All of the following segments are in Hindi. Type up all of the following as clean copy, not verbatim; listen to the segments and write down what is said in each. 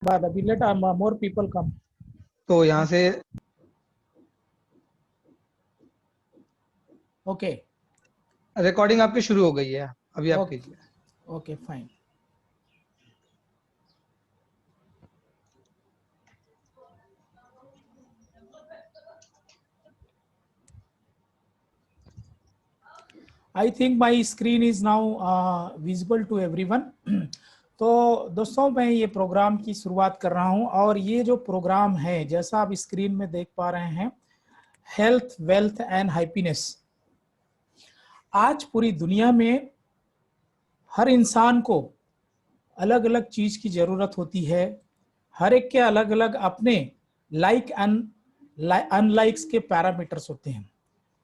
बाद अभी लेट मोर पीपल कम। तो यहाँ से ओके रिकॉर्डिंग आपकी शुरू हो गई है, अभी आप कीजिए। Okay fine. I think my screen is now visible to everyone. तो दोस्तों मैं ये प्रोग्राम की शुरुआत कर रहा हूँ और ये जो प्रोग्राम है जैसा आप स्क्रीन में देख पा रहे हैं, हेल्थ वेल्थ एंड हैप्पीनेस। आज पूरी दुनिया में हर इंसान को अलग अलग चीज की जरूरत होती है। हर एक के अलग अलग अपने लाइक एंड अनलाइक्स के पैरामीटर्स होते हैं।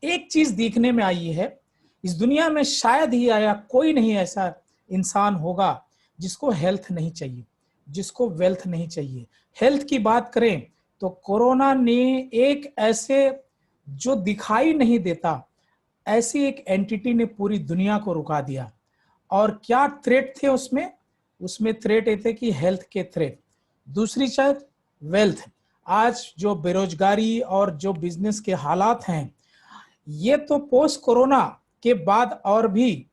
एक चीज देखने में आई है, इस दुनिया में शायद ही आया कोई नहीं ऐसा इंसान होगा जिसको हेल्थ नहीं चाहिए, जिसको वेल्थ नहीं चाहिए। हेल्थ की बात करें तो कोरोना ने एक ऐसे जो दिखाई नहीं देता ऐसी एक एंटिटी ने पूरी दुनिया को रुका दिया। और क्या थ्रेट थे उसमें? उसमें थ्रेट ये थे कि हेल्थ के थ्रेट, दूसरी शायद वेल्थ। आज जो बेरोजगारी और जो बिजनेस के हालात हैं ये तो पोस्ट कोरोना के बाद और भी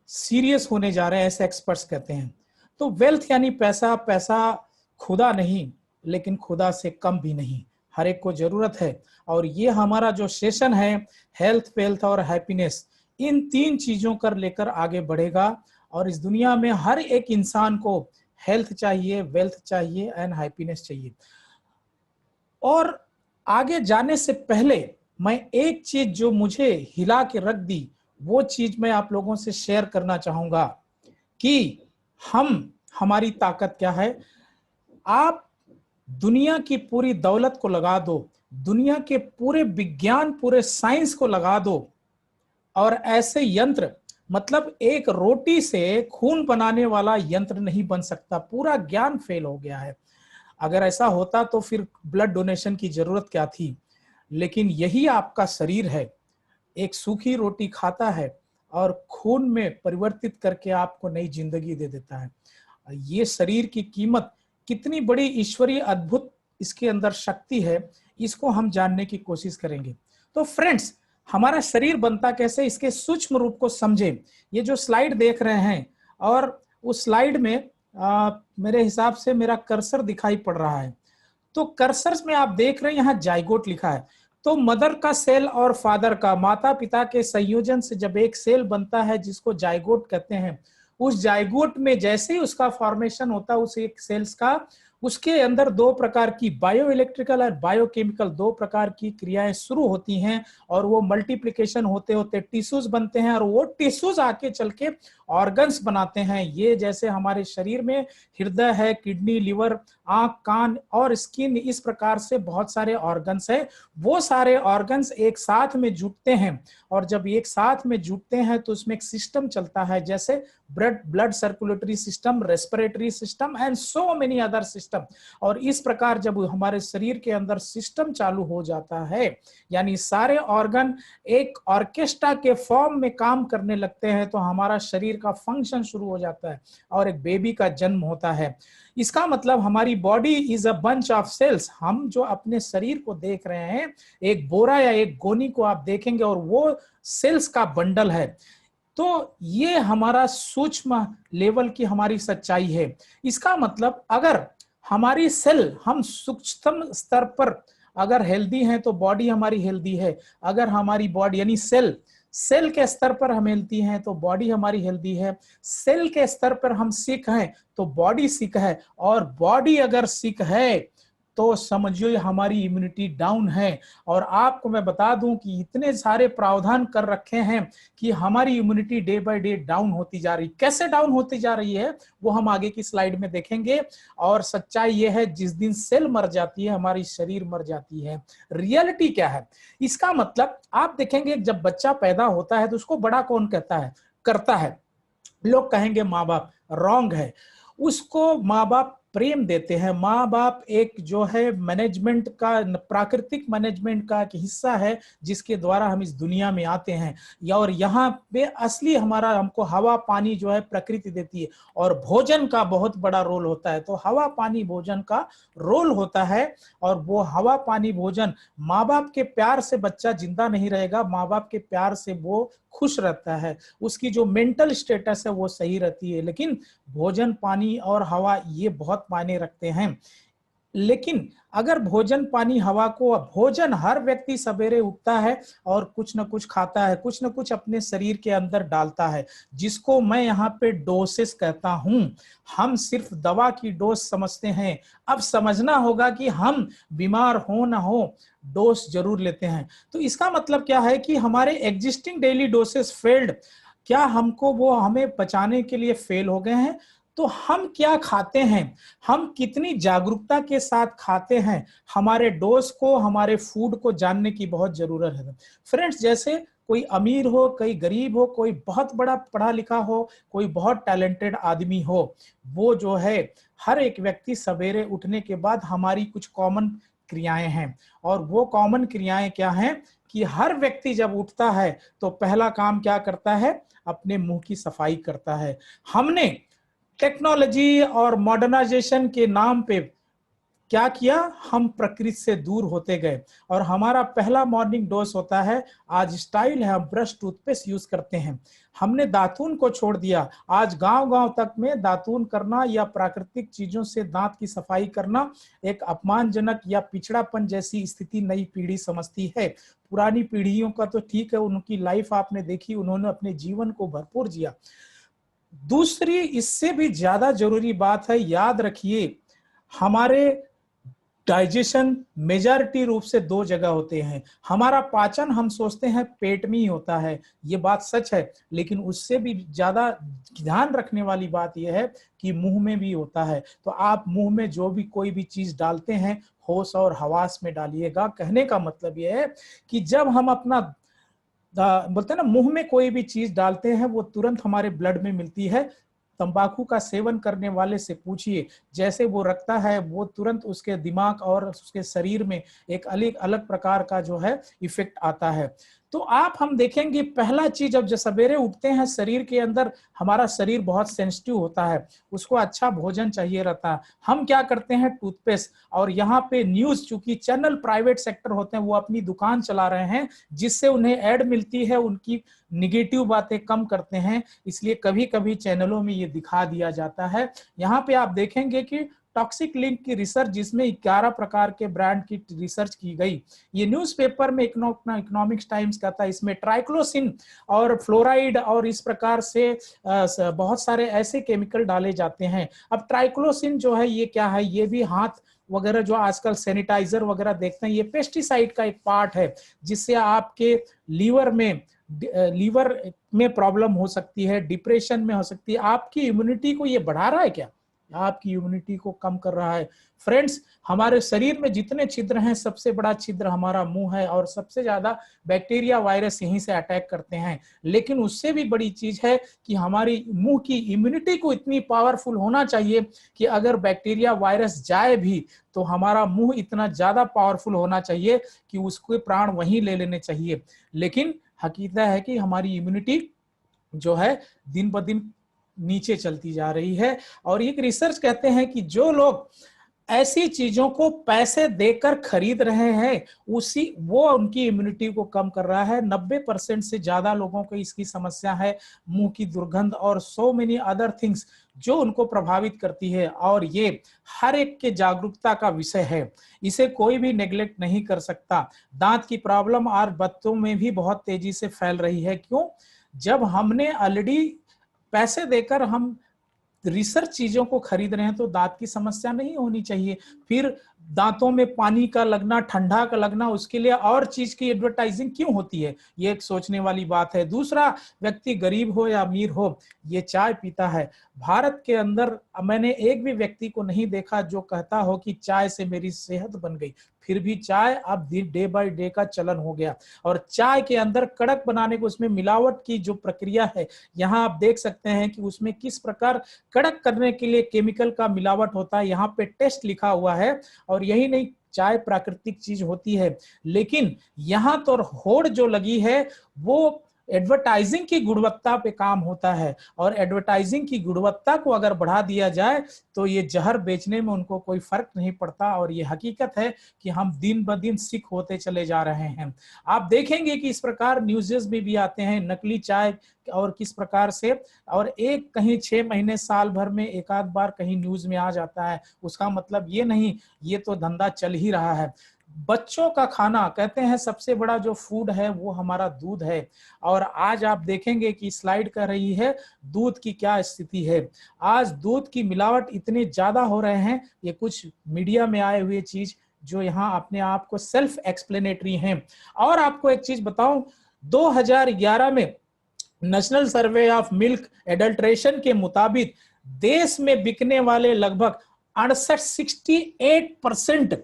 सीरियस होने जा रहे हैं, ऐसे एक्सपर्ट्स कहते हैं। तो वेल्थ यानी पैसा, पैसा खुदा नहीं लेकिन खुदा से कम भी नहीं, हर एक को जरूरत है। और ये हमारा जो सेशन है हेल्थ वेल्थ और हैप्पीनेस, इन तीन चीजों कर लेकर आगे बढ़ेगा। और इस दुनिया में हर एक इंसान को हेल्थ चाहिए, वेल्थ चाहिए एंड हैप्पीनेस चाहिए। और आगे जाने से पहले मैं एक चीज जो मुझे हिला के रख दी वो चीज मैं आप लोगों से शेयर करना चाहूंगा कि हमारी ताकत क्या है। आप दुनिया की पूरी दौलत को लगा दो, दुनिया के पूरे विज्ञान, पूरे साइंस को लगा दो, और ऐसे यंत्र, मतलब एक रोटी से खून बनाने वाला यंत्र नहीं बन सकता, पूरा ज्ञान फेल हो गया है। अगर ऐसा होता तो फिर ब्लड डोनेशन की जरूरत क्या थी। लेकिन यही आपका शरीर है, एक सूखी रोटी खाता है और खून में परिवर्तित करके आपको नई जिंदगी दे देता है। ये शरीर की कीमत कितनी बड़ी ईश्वरीय अद्भुत इसके अंदर शक्ति है, इसको हम जानने की कोशिश करेंगे। तो फ्रेंड्स, हमारा शरीर बनता कैसे, इसके सूक्ष्म रूप को समझें। ये जो स्लाइड देख रहे हैं, और उस स्लाइड में मेरे हिसाब से मेरा कर्सर दिखाई पड़ रहा है। तो कर्सर में आप देख रहे हैं यहाँ जाइगोट लिखा है। तो मदर का सेल और फादर का, माता पिता के संयोजन से जब एक सेल बनता है जिसको जाइगोट कहते हैं, उस जाइगोट में जैसे ही उसका फॉर्मेशन होता है उस एक सेल्स का, उसके अंदर दो प्रकार की बायो इलेक्ट्रिकल और बायोकेमिकल दो प्रकार की क्रियाएं शुरू होती हैं। और वो मल्टीप्लिकेशन होते होते टिश्यूज बनते हैं और वो टिश्यूज आके चल के ऑर्गन्स बनाते हैं। ये जैसे हमारे शरीर में हृदय है, किडनी, लिवर, आंख, कान और स्किन, इस प्रकार से बहुत सारे ऑर्गन्स है। वो सारे ऑर्गन्स एक साथ में जुटते हैं और जब एक साथ में जुटते हैं तो उसमें एक सिस्टम चलता है, जैसे blood circulatory system, respiratory system and so many other system. और इस प्रकार जब हमारे शरीर के अंदर सिस्टम चालू हो जाता है, यानी सारे ऑर्गन एक ऑर्केस्ट्रा के फॉर्म में काम करने लगते हैं, तो हमारा शरीर का फंक्शन शुरू हो जाता है और एक बेबी का जन्म होता है। इसका मतलब हमारी body is a bunch of cells. हम जो अपने शरीर को देख रहे हैं, एक बोरा या एक गोनी को आप देखेंगे और वो सेल्स का बंडल है। तो ये हमारा सूक्ष्म लेवल की हमारी सच्चाई है। इसका मतलब अगर हमारी सेल, हम सूक्ष्म स्तर पर अगर हेल्दी हैं तो बॉडी हमारी हेल्दी है। अगर हमारी बॉडी यानी सेल के स्तर पर हम हेल्दी हैं तो बॉडी हमारी हेल्दी है। सेल के स्तर पर हम सिक हैं तो बॉडी सिक है, और बॉडी अगर सिक है तो समझिए हमारी इम्यूनिटी डाउन है। और आपको मैं बता दूं कि इतने सारे प्रावधान कर रखे हैं कि हमारी immunity day by day down होती जा रही। कैसे डाउन होती जा रही है वो हम आगे की स्लाइड में देखेंगे। और सच्चाई ये है, जिस दिन सेल मर जाती है हमारी शरीर मर जाती है। रियलिटी क्या है इसका मतलब आप देखेंगे, जब बच्चा पैदा होता है तो उसको बड़ा कौन कहता है, करता है? लोग कहेंगे माँ बाप। रॉन्ग है। उसको माँ बाप प्रेम देते हैं। माँ बाप एक जो है मैनेजमेंट का, प्राकृतिक मैनेजमेंट का एक हिस्सा है जिसके द्वारा हम इस दुनिया में आते हैं। और यहाँ पे असली हमारा, हमको हवा पानी जो है प्रकृति देती है, और भोजन का बहुत बड़ा रोल होता है। तो हवा पानी भोजन का रोल होता है, और वो हवा पानी भोजन, माँ बाप के प्यार से बच्चा जिंदा नहीं रहेगा, माँ बाप के प्यार से वो खुश रहता है, उसकी जो मेंटल स्टेटस है वो सही रहती है। लेकिन भोजन पानी और हवा ये बहुत मायने रखते हैं। लेकिन अगर भोजन पानी हवा को, भोजन हर व्यक्ति सवेरे उठता है और कुछ न कुछ खाता है, कुछ न कुछ अपने शरीर के अंदर डालता है, जिसको मैं यहाँ पे डोसेस कहता हूं। हम सिर्फ दवा की डोज समझते हैं, अब समझना होगा कि हम बीमार हो ना हो डोज जरूर लेते हैं। तो इसका मतलब क्या है कि हमारे एग्जिस्टिंग डेली डोसेस फेल्ड, क्या हमको वो हमें बचाने के लिए फेल हो गए हैं? तो हम क्या खाते हैं, हम कितनी जागरूकता के साथ खाते हैं, हमारे डोज को, हमारे फूड को जानने की बहुत जरूरत है। फ्रेंड्स, जैसे कोई अमीर हो, कोई गरीब हो, कोई बहुत बड़ा पढ़ा लिखा हो, कोई बहुत टैलेंटेड आदमी हो, वो जो है हर एक व्यक्ति सवेरे उठने के बाद हमारी कुछ कॉमन क्रियाएं हैं। और वो कॉमन क्रियाएं क्या हैं कि हर व्यक्ति जब उठता है तो पहला काम क्या करता है, अपने मुंह की सफाई करता है। हमने टेक्नोलॉजी और मॉडर्नाइजेशन के नाम पे क्या किया, हम प्रकृति से दूर होते गए, और हमारा पहला मॉर्निंग डोज होता है, आज स्टाइल है हम ब्रश टूथपेस्ट यूज करते हैं। हमने दातून को छोड़ दिया, आज गांव-गांव तक में दातून करना या प्राकृतिक चीजों से दांत की सफाई करना एक अपमानजनक या पिछड़ापन जैसी स्थिति नई पीढ़ी समझती है। पुरानी पीढ़ियों का तो ठीक है, उनकी लाइफ आपने देखी, उन्होंने अपने जीवन को भरपूर जिया। दूसरी इससे भी ज्यादा जरूरी बात है, याद रखिए, हमारे डाइजेशन मेजॉरिटी रूप से दो जगह होते हैं। हमारा पाचन हम सोचते हैं पेट में ही होता है, ये बात सच है, लेकिन उससे भी ज्यादा ध्यान रखने वाली बात यह है कि मुंह में भी होता है। तो आप मुंह में जो भी कोई भी चीज डालते हैं, होश और हवास में डालिएगा। कहने का मतलब यह है कि जब हम अपना बोलते हैं ना, मुंह में कोई भी चीज डालते हैं वो तुरंत हमारे ब्लड में मिलती है। तंबाकू का सेवन करने वाले से पूछिए, जैसे वो रखता है वो तुरंत उसके दिमाग और उसके शरीर में एक अलग अलग प्रकार का जो है इफेक्ट आता है। तो आप हम देखेंगे पहला चीज, जब सवेरे उठते हैं शरीर के अंदर, हमारा शरीर बहुत सेंसिटिव होता है, उसको अच्छा भोजन चाहिए रहता है। हम क्या करते हैं, टूथपेस्ट, और यहाँ पे न्यूज, चूंकि चैनल प्राइवेट सेक्टर होते हैं, वो अपनी दुकान चला रहे हैं, जिससे उन्हें एड मिलती है, उनकी निगेटिव बातें कम करते हैं, इसलिए कभी कभी चैनलों में ये दिखा दिया जाता है। यहाँ पे आप देखेंगे कि टॉक्सिक लिंक की रिसर्च, जिसमें 11 प्रकार के ब्रांड की रिसर्च की गई, ये न्यूज़पेपर में इकोनॉमिक्स टाइम्स का था। इसमें ट्राइक्लोसिन और फ्लोराइड और इस प्रकार से बहुत सारे ऐसे केमिकल डाले जाते हैं। अब ट्राइक्लोसिन जो है ये क्या है, ये भी हाथ वगैरह जो आजकल सैनिटाइजर वगैरह देखते हैं, ये पेस्टिसाइड का एक पार्ट है, जिससे आपके लीवर में प्रॉब्लम हो सकती है, डिप्रेशन में हो सकती है। आपकी इम्यूनिटी को ये बढ़ा रहा है क्या, आपकी इम्यूनिटी को कम कर रहा है? फ्रेंड्स, हमारे शरीर में जितने छिद्र हैं, सबसे बड़ा छिद्र हमारा मुंह है, और सबसे ज्यादा बैक्टीरिया वायरस यहीं से अटैक करते हैं। लेकिन उससे भी बड़ी चीज है कि हमारी मुंह की इम्यूनिटी को इतनी पावरफुल होना चाहिए कि अगर बैक्टीरिया वायरस जाए भी तो हमारा मुंह इतना ज्यादा पावरफुल होना चाहिए कि उसके प्राण वहीं ले लेने चाहिए। लेकिन हकीकत है कि हमारी इम्यूनिटी जो है दिन ब दिन नीचे चलती जा रही है। और एक रिसर्च कहते हैं कि जो लोग ऐसी चीजों को पैसे देकर खरीद रहे हैं, वो उनकी इम्यूनिटी को कम कर रहा है। 90% से ज्यादा लोगों को इसकी समस्या है, मुंह की दुर्गंध और सो मेनी अदर थिंग्स जो उनको प्रभावित करती है। और ये हर एक के जागरूकता का विषय है, इसे कोई भी नेग्लेक्ट नहीं कर सकता। दांत की प्रॉब्लम आज बच्चों में भी बहुत तेजी से फैल रही है। क्यों? जब हमने ऑलरेडी पैसे देकर हम रिसर्च चीजों को खरीद रहे हैं, तो दांत की समस्या नहीं होनी चाहिए। फिर दांतों में पानी का लगना, ठंडा का लगना, उसके लिए और चीज की एडवर्टाइजिंग क्यों होती है? ये एक सोचने वाली बात है। दूसरा, व्यक्ति गरीब हो या अमीर हो, ये चाय पीता है। भारत के अंदर मैंने एक भी व्यक्ति को नहीं देखा जो कहता हो कि चाय से मेरी सेहत बन गई। फिर भी चाय अब डे बाय डे का चलन हो गया। और चाय के अंदर कड़क बनाने को, उसमें मिलावट की जो प्रक्रिया है, यहाँ आप देख सकते हैं कि उसमें किस प्रकार कड़क करने के लिए केमिकल का मिलावट होता है। यहाँ पे टेस्ट लिखा हुआ है। और यही नहीं, चाय प्राकृतिक चीज होती है, लेकिन यहां तो होड़ जो लगी है वो एडवर्टाइजिंग की गुणवत्ता पे काम होता है। और एडवर्टाइजिंग की गुणवत्ता को अगर बढ़ा दिया जाए तो ये जहर बेचने में उनको कोई फर्क नहीं पड़ता। और ये हकीकत है कि हम दिन ब दिन सिक होते चले जा रहे हैं। आप देखेंगे कि इस प्रकार न्यूज़ेस में भी आते हैं नकली चाय और किस प्रकार से, और एक कहीं 6 महीने साल भर में एक आध बार कहीं न्यूज में आ जाता है। उसका मतलब ये नहीं, ये तो धंधा चल ही रहा है। बच्चों का खाना, कहते हैं सबसे बड़ा जो फूड है वो हमारा दूध है। और आज आप देखेंगे कि स्लाइड कर रही है दूध की क्या स्थिति है। आज दूध की मिलावट इतने ज्यादा हो रहे हैं, ये कुछ मीडिया में आए हुए चीज जो यहाँ अपने आप को सेल्फ एक्सप्लेनेटरी हैं। और आपको एक चीज बताऊं, 2011 में national survey of milk adulteration के मुताबिक देश में बिकने वाले लगभग 68%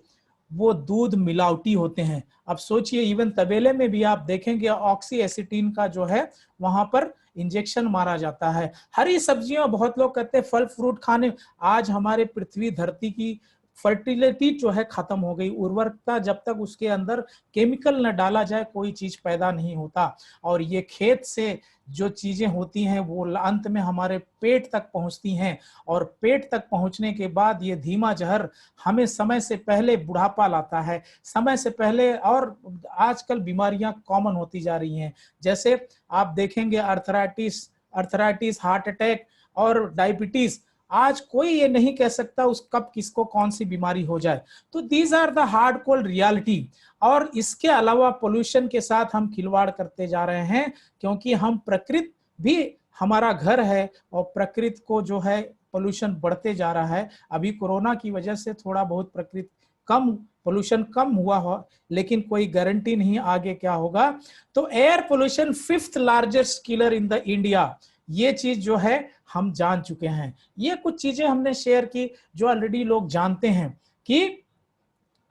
वो दूध मिलावटी होते हैं। अब सोचिए, इवन तबेले में भी आप देखेंगे ऑक्सी एसिटिन का जो है वहां पर इंजेक्शन मारा जाता है। हरी सब्जियां, बहुत लोग कहते हैं फल फ्रूट खाने, आज हमारे पृथ्वी धरती की फर्टिलिटी जो है खत्म हो गई। उर्वरकता, जब तक उसके अंदर केमिकल न डाला जाए कोई चीज पैदा नहीं होता। और ये खेत से जो चीजें होती हैं वो अंत में हमारे पेट तक पहुंचती हैं। और पेट तक पहुंचने के बाद ये धीमा जहर हमें समय से पहले बुढ़ापा लाता है, समय से पहले। और आजकल बीमारियां कॉमन होती जा रही हैं, जैसे आप देखेंगे अर्थराइटिस, हार्ट अटैक और डायबिटीज। आज कोई ये नहीं कह सकता उस कब किसको कौन सी बीमारी हो जाए। तो these are the hard cold reality. और इसके अलावा पोल्यूशन के साथ हम खिलवाड़ करते जा रहे हैं, क्योंकि हम प्रकृति भी हमारा घर है और प्रकृति को जो है पोल्यूशन बढ़ते जा रहा है। अभी कोरोना की वजह से थोड़ा बहुत प्रकृति कम, पोल्यूशन कम हुआ हो, लेकिन कोई गारंटी नहीं आगे क्या होगा। तो air pollution 5th largest killer in the India, ये चीज जो है हम जान चुके हैं। ये कुछ चीजें हमने शेयर की जो ऑलरेडी लोग जानते हैं कि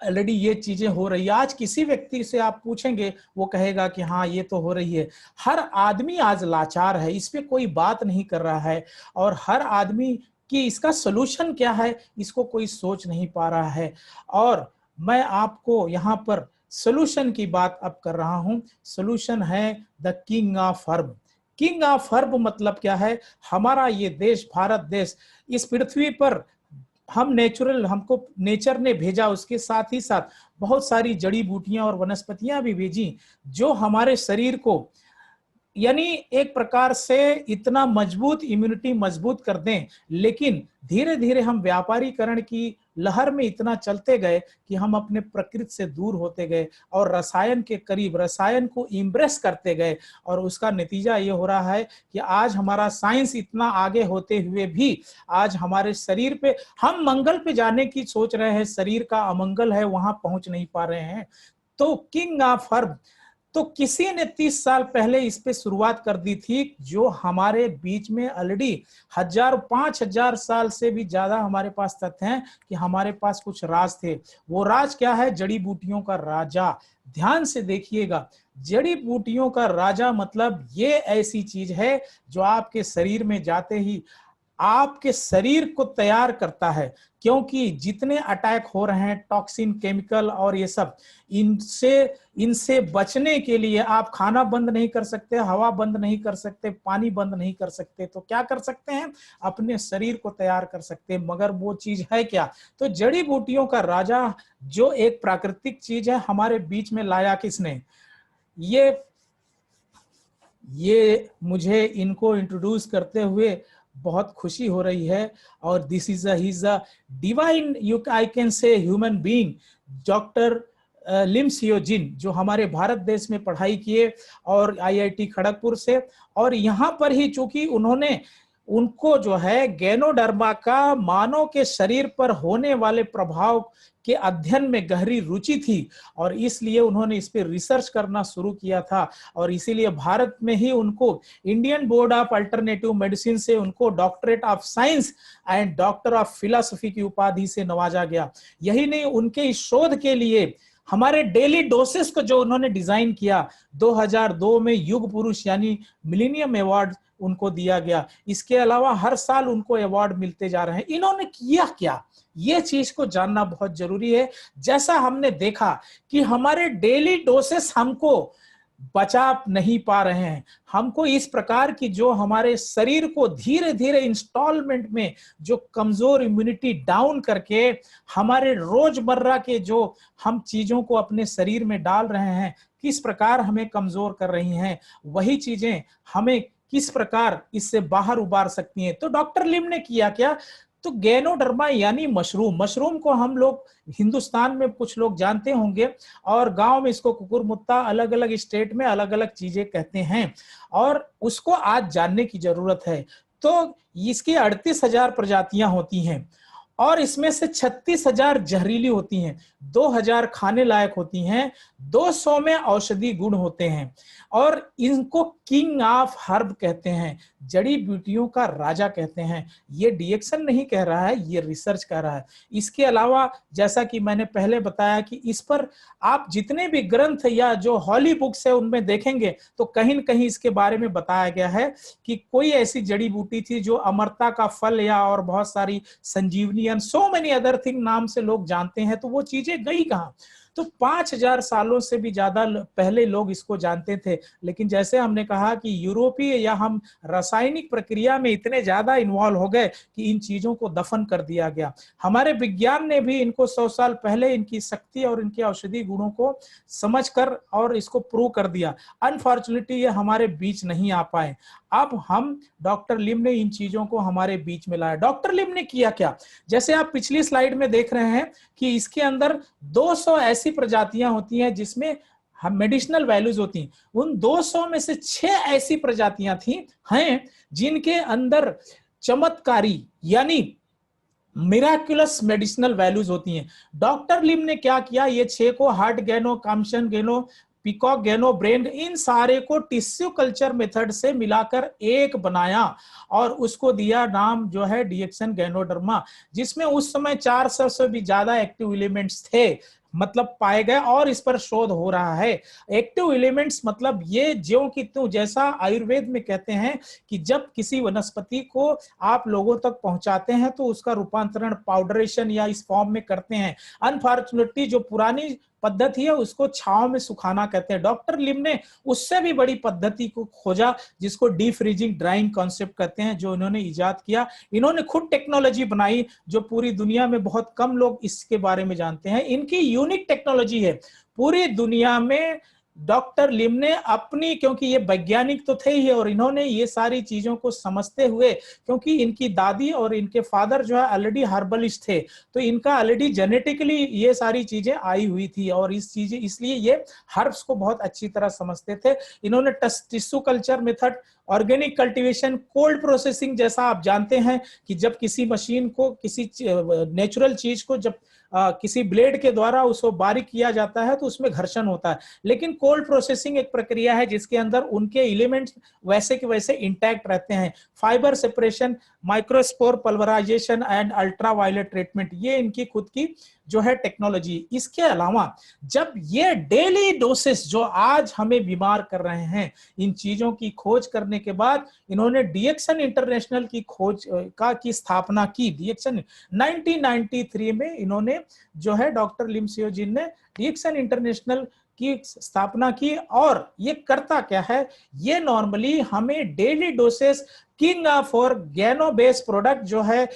ऑलरेडी ये चीजें हो रही है। आज किसी व्यक्ति से आप पूछेंगे वो कहेगा कि हाँ ये तो हो रही है। हर आदमी आज लाचार है, इस पे कोई बात नहीं कर रहा है। और हर आदमी कि इसका सोल्यूशन क्या है, इसको कोई सोच नहीं पा रहा है। और मैं आपको यहाँ पर सोल्यूशन की बात अब कर रहा हूँ। सोल्यूशन है the king of herb. King of herb मतलब क्या है? हमारा ये देश, भारत देश, इस पृथ्वी पर हम नेचुरल, हमको नेचर ने भेजा, उसके साथ ही साथ बहुत सारी जड़ी बूटियां और वनस्पतियां भी भेजी जो हमारे शरीर को, यानी एक प्रकार से इतना मजबूत इम्यूनिटी मजबूत कर दें। लेकिन धीरे धीरे हम व्यापारीकरण की लहर में इतना चलते गए कि हम अपने प्रकृति से दूर होते गए और रसायन के करीब, रसायन को इम्प्रेस करते गए। और उसका नतीजा ये हो रहा है कि आज हमारा साइंस इतना आगे होते हुए भी आज हमारे शरीर पे, हम मंगल पे जाने की सोच रहे हैं, शरीर का अमंगल है, वहां पहुंच नहीं पा रहे हैं। तो किंग ऑफ हर्ब, तो किसी ने 30 साल पहले इस पे शुरुआत कर दी थी, जो हमारे बीच में ऑलरेडी 5,000 साल से भी ज्यादा हमारे पास तथ्य हैं कि हमारे पास कुछ राज थे। वो राज क्या है? जड़ी बूटियों का राजा। ध्यान से देखिएगा, जड़ी बूटियों का राजा मतलब ये ऐसी चीज है जो आपके शरीर में जाते ही आपके शरीर को तैयार करता है। क्योंकि जितने अटैक हो रहे हैं, टॉक्सिन, केमिकल और ये सब, इनसे बचने के लिए आप खाना बंद नहीं कर सकते, हवा बंद नहीं कर सकते, पानी बंद नहीं कर सकते। तो क्या कर सकते हैं? अपने शरीर को तैयार कर सकते हैं। मगर वो चीज है क्या? तो जड़ी बूटियों का राजा जो एक प्राकृतिक चीज है, हमारे बीच में लाया किसने? ये मुझे इनको इंट्रोड्यूस करते हुए बहुत खुशी हो रही है। और this is he divine, you I can say human being, doctor Lim Siow Jin, जो हमारे भारत देश में पढ़ाई किए और आईआईटी खड़गपुर से। और यहाँ पर ही चूंकि उन्होंने उनको जो है गैनोडर्मा का मानव के शरीर पर होने वाले प्रभाव के अध्ययन में गहरी रुचि थी और इसलिए उन्होंने इस पे रिसर्च करना शुरू किया था और इसीलिए भारत में ही उनको Indian board of alternative medicine से उनको doctorate of science and doctor of philosophy की उपाधि से नवाजा गया। यही नहीं, उनके इस शोध के लिए हमारे डेली डोसेस को जो उन्होंने डिजाइन किया 2002 में युग पुरुष यानी मिलेनियम अवार्ड उनको दिया गया। इसके अलावा हर साल उनको अवार्ड मिलते जा रहे हैं। इन्होंने किया क्या, ये चीज को जानना बहुत जरूरी है। जैसा हमने देखा कि हमारे डेली डोसेस हमको बचा नहीं पा रहे हैं, हमको इस प्रकार की जो हमारे शरीर को धीरे धीरे इंस्टॉलमेंट में जो कमजोर इम्यूनिटी डाउन करके हमारे रोजमर्रा के जो हम चीजों को अपने शरीर में डाल रहे हैं किस प्रकार हमें कमजोर कर रही हैं, वही चीजें हमें किस प्रकार इससे बाहर उबार सकती हैं। तो डॉक्टर लिम ने किया क्या, तो गैनोडर्मा यानी मशरूम को हम लोग हिंदुस्तान में कुछ लोग जानते होंगे और गांव में इसको कुकुरमुत्ता, अलग अलग स्टेट में अलग अलग चीजें कहते हैं और उसको आज जानने की जरूरत है। तो इसकी 38,000 प्रजातियां होती हैं और इसमें से 36,000 जहरीली होती हैं, 2,000 खाने लायक होती हैं, 200 में औषधि गुण होते हैं और इनको किंग ऑफ हर्ब कहते हैं, जड़ी बूटियों का राजा कहते हैं। ये डिएक्सन नहीं कह रहा है, ये रिसर्च कह रहा है। इसके अलावा जैसा कि मैंने पहले बताया कि इस पर आप जितने भी ग्रंथ या जो हॉली बुक्स है उनमें देखेंगे तो कहीं न कहीं इसके बारे में बताया गया है कि कोई ऐसी जड़ी बूटी थी जो अमरता का फल या और बहुत सारी संजीवनी and so many other thing नाम से लोग जानते हैं। तो वो चीजें गई कहाँ? तो 5,000 सालों से भी ज्यादा पहले लोग इसको जानते थे, लेकिन जैसे हमने कहा कि यूरोपीय या हम रासायनिक प्रक्रिया में इतने ज्यादा इन्वॉल्व हो गए कि इन चीजों को दफन कर दिया गया। हमारे विज्ञान ने भी इनको 100 साल पहले इनकी शक्ति और इनके औषधि गुणों को समझकर और इसको प्रूव कर दिया। अनफॉर्चुनेटली ये हमारे बीच नहीं आ पाए। अब हम डॉक्टर लिम ने इन चीजों को हमारे बीच में लाया। डॉक्टर लिम ने किया क्या, जैसे आप पिछली स्लाइड में देख रहे हैं कि इसके अंदर 200 ऐसी प्रजातियां होती हैं जिसमें हम मेडिसिनल वैल्यूज होती हैं। उन 200 में से 6 ऐसी प्रजातियां थी हैं जिनके अंदर चमत्कारी यानी मिराकुलस मेडिसिनल वैल्यूज होती हैं। डॉक्टर लिम ने क्या किया, ये 6 को हार्ट गैनो, काम्सन गैनो, पिकॉक गैनो, ब्रेन, इन सारे को टिश्यू कल्चर मेथड से मिलाकर एक बनाया और उसको दिया नाम जो है डिएक्सन गैनोडर्मा, जिसमें उस समय 400 से भी ज्यादा एक्टिव एलिमेंट्स थे, मतलब पाए गए और इस पर शोध हो रहा है। एक्टिव एलिमेंट्स मतलब ये ज्यों की त्यों, जैसा आयुर्वेद में कहते हैं कि जब किसी वनस्पति को आप लोगों तक पहुंचाते हैं तो उसका रूपांतरण पाउडरेशन या इस फॉर्म में करते हैं। अनफॉर्चुनेटली जो पुरानी पद्धति है उसको छांव में सुखाना कहते हैं। डॉक्टर लिम ने उससे भी बड़ी पद्धति को खोजा जिसको डीप फ्रीजिंग ड्राइंग कॉन्सेप्ट कहते हैं, जो इन्होंने इजाद किया। इन्होंने खुद टेक्नोलॉजी बनाई जो पूरी दुनिया में बहुत कम लोग इसके बारे में जानते हैं। इनकी यूनिक टेक्नोलॉजी है पूरी दुनिया में। डॉक्टर लिम ने अपनी, क्योंकि ये वैज्ञानिक तो थे ही और इन्होंने ये सारी चीजों को समझते हुए, क्योंकि इनकी दादी और इनके फादर जो है ऑलरेडी हर्बलिस्ट थे, तो इनका ऑलरेडी जेनेटिकली ये सारी चीजें आई हुई थी और इस चीजें इसलिए ये हर्ब्स को बहुत अच्छी तरह समझते थे। इन्होंने tissue culture method, organic cultivation, cold processing, जैसा आप जानते हैं कि जब किसी मशीन को, किसी नेचुरल चीज को जब किसी ब्लेड के द्वारा उसको बारीक किया जाता है तो उसमें घर्षण होता है, लेकिन कोल्ड प्रोसेसिंग एक प्रक्रिया है जिसके अंदर उनके एलिमेंट्स वैसे के वैसे इंटैक्ट रहते हैं। Fibre separation, microspore pulverisation and ultraviolet treatment, ये इनकी खुद की जो है टेक्नोलॉजी। इसके अलावा जब ये डेली डोसेस जो आज हमें बीमार कर रहे हैं, इन चीजों की खोज करने के बाद इन्होंने डिएक्सन इंटरनेशनल की खोज की स्थापना की। डिएक्सन 1993 में इन्होंने जो है डॉक्टर लिम सियोजिन ने डिएक्सन इंटरनेशनल की स्थापना की। और ये करता क्या है, ये नॉर्मली हमें daily doses king for गैनो based product जो है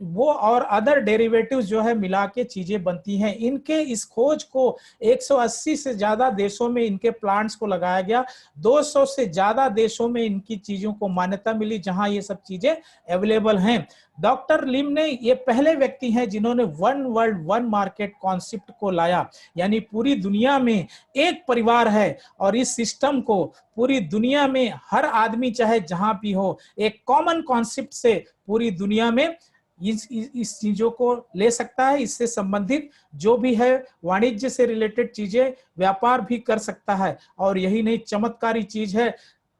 वो और अदर डेरिवेटिव्स जो है मिला के चीजें बनती हैं। इनके इस खोज को 180 से ज्यादा देशों में इनके प्लांट्स को लगाया गया। 200 से ज्यादा देशों में इनकी चीजों को मान्यता मिली जहां ये सब चीजें अवेलेबल हैं। डॉक्टर लिम ने ये पहले व्यक्ति हैं जिन्होंने one world one market concept को लाया, यानी पूरी दुनिया में एक परिवार है और इस सिस्टम को पूरी दुनिया में हर आदमी चाहे जहां भी हो एक कॉमन कॉन्सेप्ट से पूरी दुनिया में इस चीजों को ले सकता है। इससे संबंधित जो भी है वाणिज्य से रिलेटेड चीजें, व्यापार भी कर सकता है। और यही नहीं, चमत्कारी चीज है,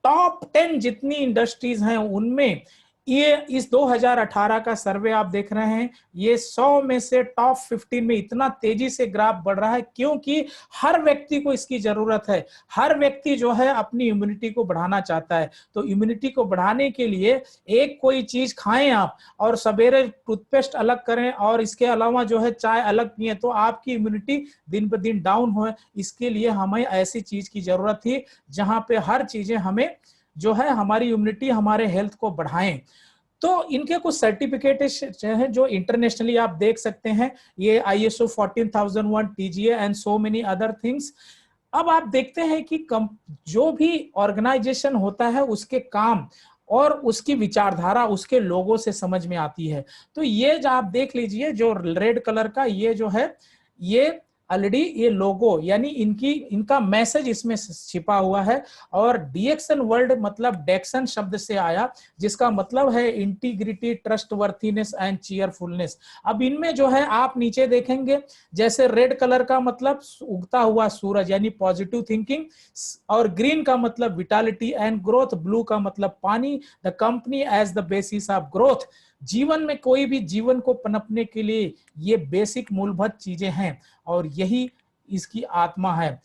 टॉप 10 जितनी इंडस्ट्रीज हैं उनमें ये इस 2018 का सर्वे आप देख रहे हैं, ये 100 में से टॉप 15 में इतना तेजी से ग्राफ बढ़ रहा है, क्योंकि हर व्यक्ति को इसकी जरूरत है। हर व्यक्ति जो है अपनी इम्यूनिटी को बढ़ाना चाहता है। तो इम्यूनिटी को बढ़ाने के लिए एक कोई चीज खाएं आप, और सवेरे टूथपेस्ट अलग करें और इसके अलावा जो है चाय अलग पिए, तो आपकी इम्यूनिटी दिन ब दिन डाउन हो। इसके लिए हमें ऐसी चीज की जरूरत थी जहां पे हर चीजें हमें जो है हमारी इम्यूनिटी, हमारे हेल्थ को बढ़ाएं। तो इनके कुछ सर्टिफिकेट हैं जो इंटरनेशनली आप देख सकते हैं, ये ISO 14001, TGA and so many other things. अब आप देखते हैं कि जो भी ऑर्गेनाइजेशन होता है उसके काम और उसकी विचारधारा उसके लोगों से समझ में आती है। तो ये जो आप देख लीजिए, जो रेड कलर का ये जो है, ये ऑलरेडी ये लोगो यानी इनका मैसेज इसमें छिपा हुआ है। और डीएक्सन वर्ल्ड मतलब डेक्सन शब्द से आया, जिसका मतलब है इंटीग्रिटी, ट्रस्टवर्थीनेस एंड चीयरफुलनेस। अब इनमें जो है आप नीचे देखेंगे, जैसे रेड कलर का मतलब उगता हुआ सूरज यानी पॉजिटिव थिंकिंग, और ग्रीन का मतलब विटालिटी एंड ग्रोथ, ब्लू का मतलब पानी, the company as the basis of growth. जीवन में कोई भी जीवन को पनपने के लिए ये बेसिक मूलभूत चीजें हैं और यही इसकी आत्मा है।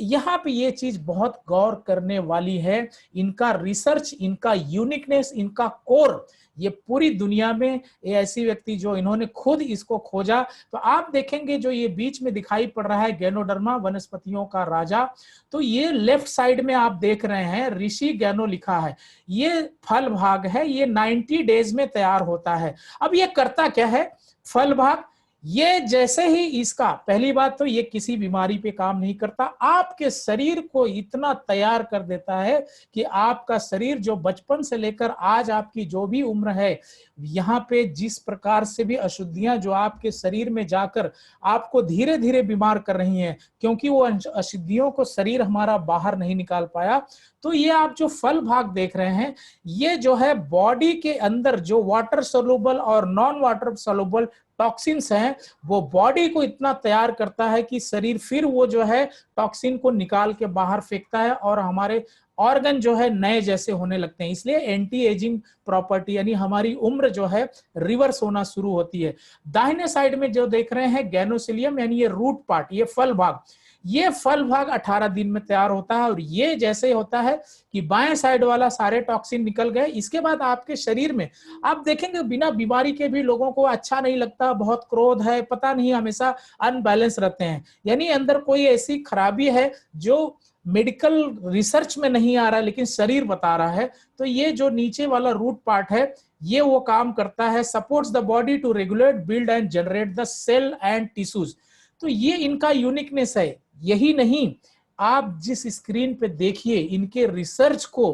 यहाँ पे ये चीज बहुत गौर करने वाली है, इनका रिसर्च, इनका यूनिकनेस, इनका कोर, ये पूरी दुनिया में ये ऐसी व्यक्ति जो इन्होंने खुद इसको खोजा। तो आप देखेंगे जो ये बीच में दिखाई पड़ रहा है गैनोडर्मा, वनस्पतियों का राजा, तो ये लेफ्ट साइड में आप देख रहे हैं ऋषि गैनो लिखा है। ये फल भाग है, ये 90 डेज में तैयार होता है। अब ये करता क्या है फल भाग? ये जैसे ही इसका, पहली बात तो ये किसी बीमारी पे काम नहीं करता, आपके शरीर को इतना तैयार कर देता है कि आपका शरीर जो बचपन से लेकर आज आपकी जो भी उम्र है, यहाँ पे जिस प्रकार से भी अशुद्धियां जो आपके शरीर में जाकर आपको धीरे धीरे बीमार कर रही हैं, क्योंकि वो अशुद्धियों को शरीर हमारा बाहर नहीं निकाल पाया। तो ये आप जो फल भाग देख रहे हैं, ये जो है बॉडी के अंदर जो वाटर सोलुबल और नॉन वाटर सोलुबल टॉक्सिन्स हैं, वो बॉडी को इतना तैयार करता है कि शरीर फिर वो जो है टॉक्सिन को निकाल के बाहर फेंकता है और हमारे ऑर्गन जो है नए जैसे होने लगते हैं। इसलिए एंटी एजिंग प्रॉपर्टी यानी हमारी उम्र जो है रिवर्स होना शुरू होती है। दाहिने साइड में जो देख रहे हैं गैनोसिलियम यानी ये रूट पार्ट, ये फल भाग, ये फल भाग 18 दिन में तैयार होता है। और ये जैसे होता है कि बाएं साइड वाला सारे टॉक्सिन निकल गए, इसके बाद आपके शरीर में आप देखेंगे बिना बीमारी के भी लोगों को अच्छा नहीं लगता, बहुत क्रोध है, पता नहीं, हमेशा अनबैलेंस रहते हैं, यानी अंदर कोई ऐसी खराबी है जो मेडिकल रिसर्च में नहीं आ रहा है लेकिन शरीर बता रहा है। तो ये जो नीचे वाला रूट पार्ट है, ये वो काम करता है, supports the body to regulate, build and generate the cell and tissues. तो ये इनका यूनिकनेस है। यही नहीं, आप जिस स्क्रीन पे देखिए इनके रिसर्च को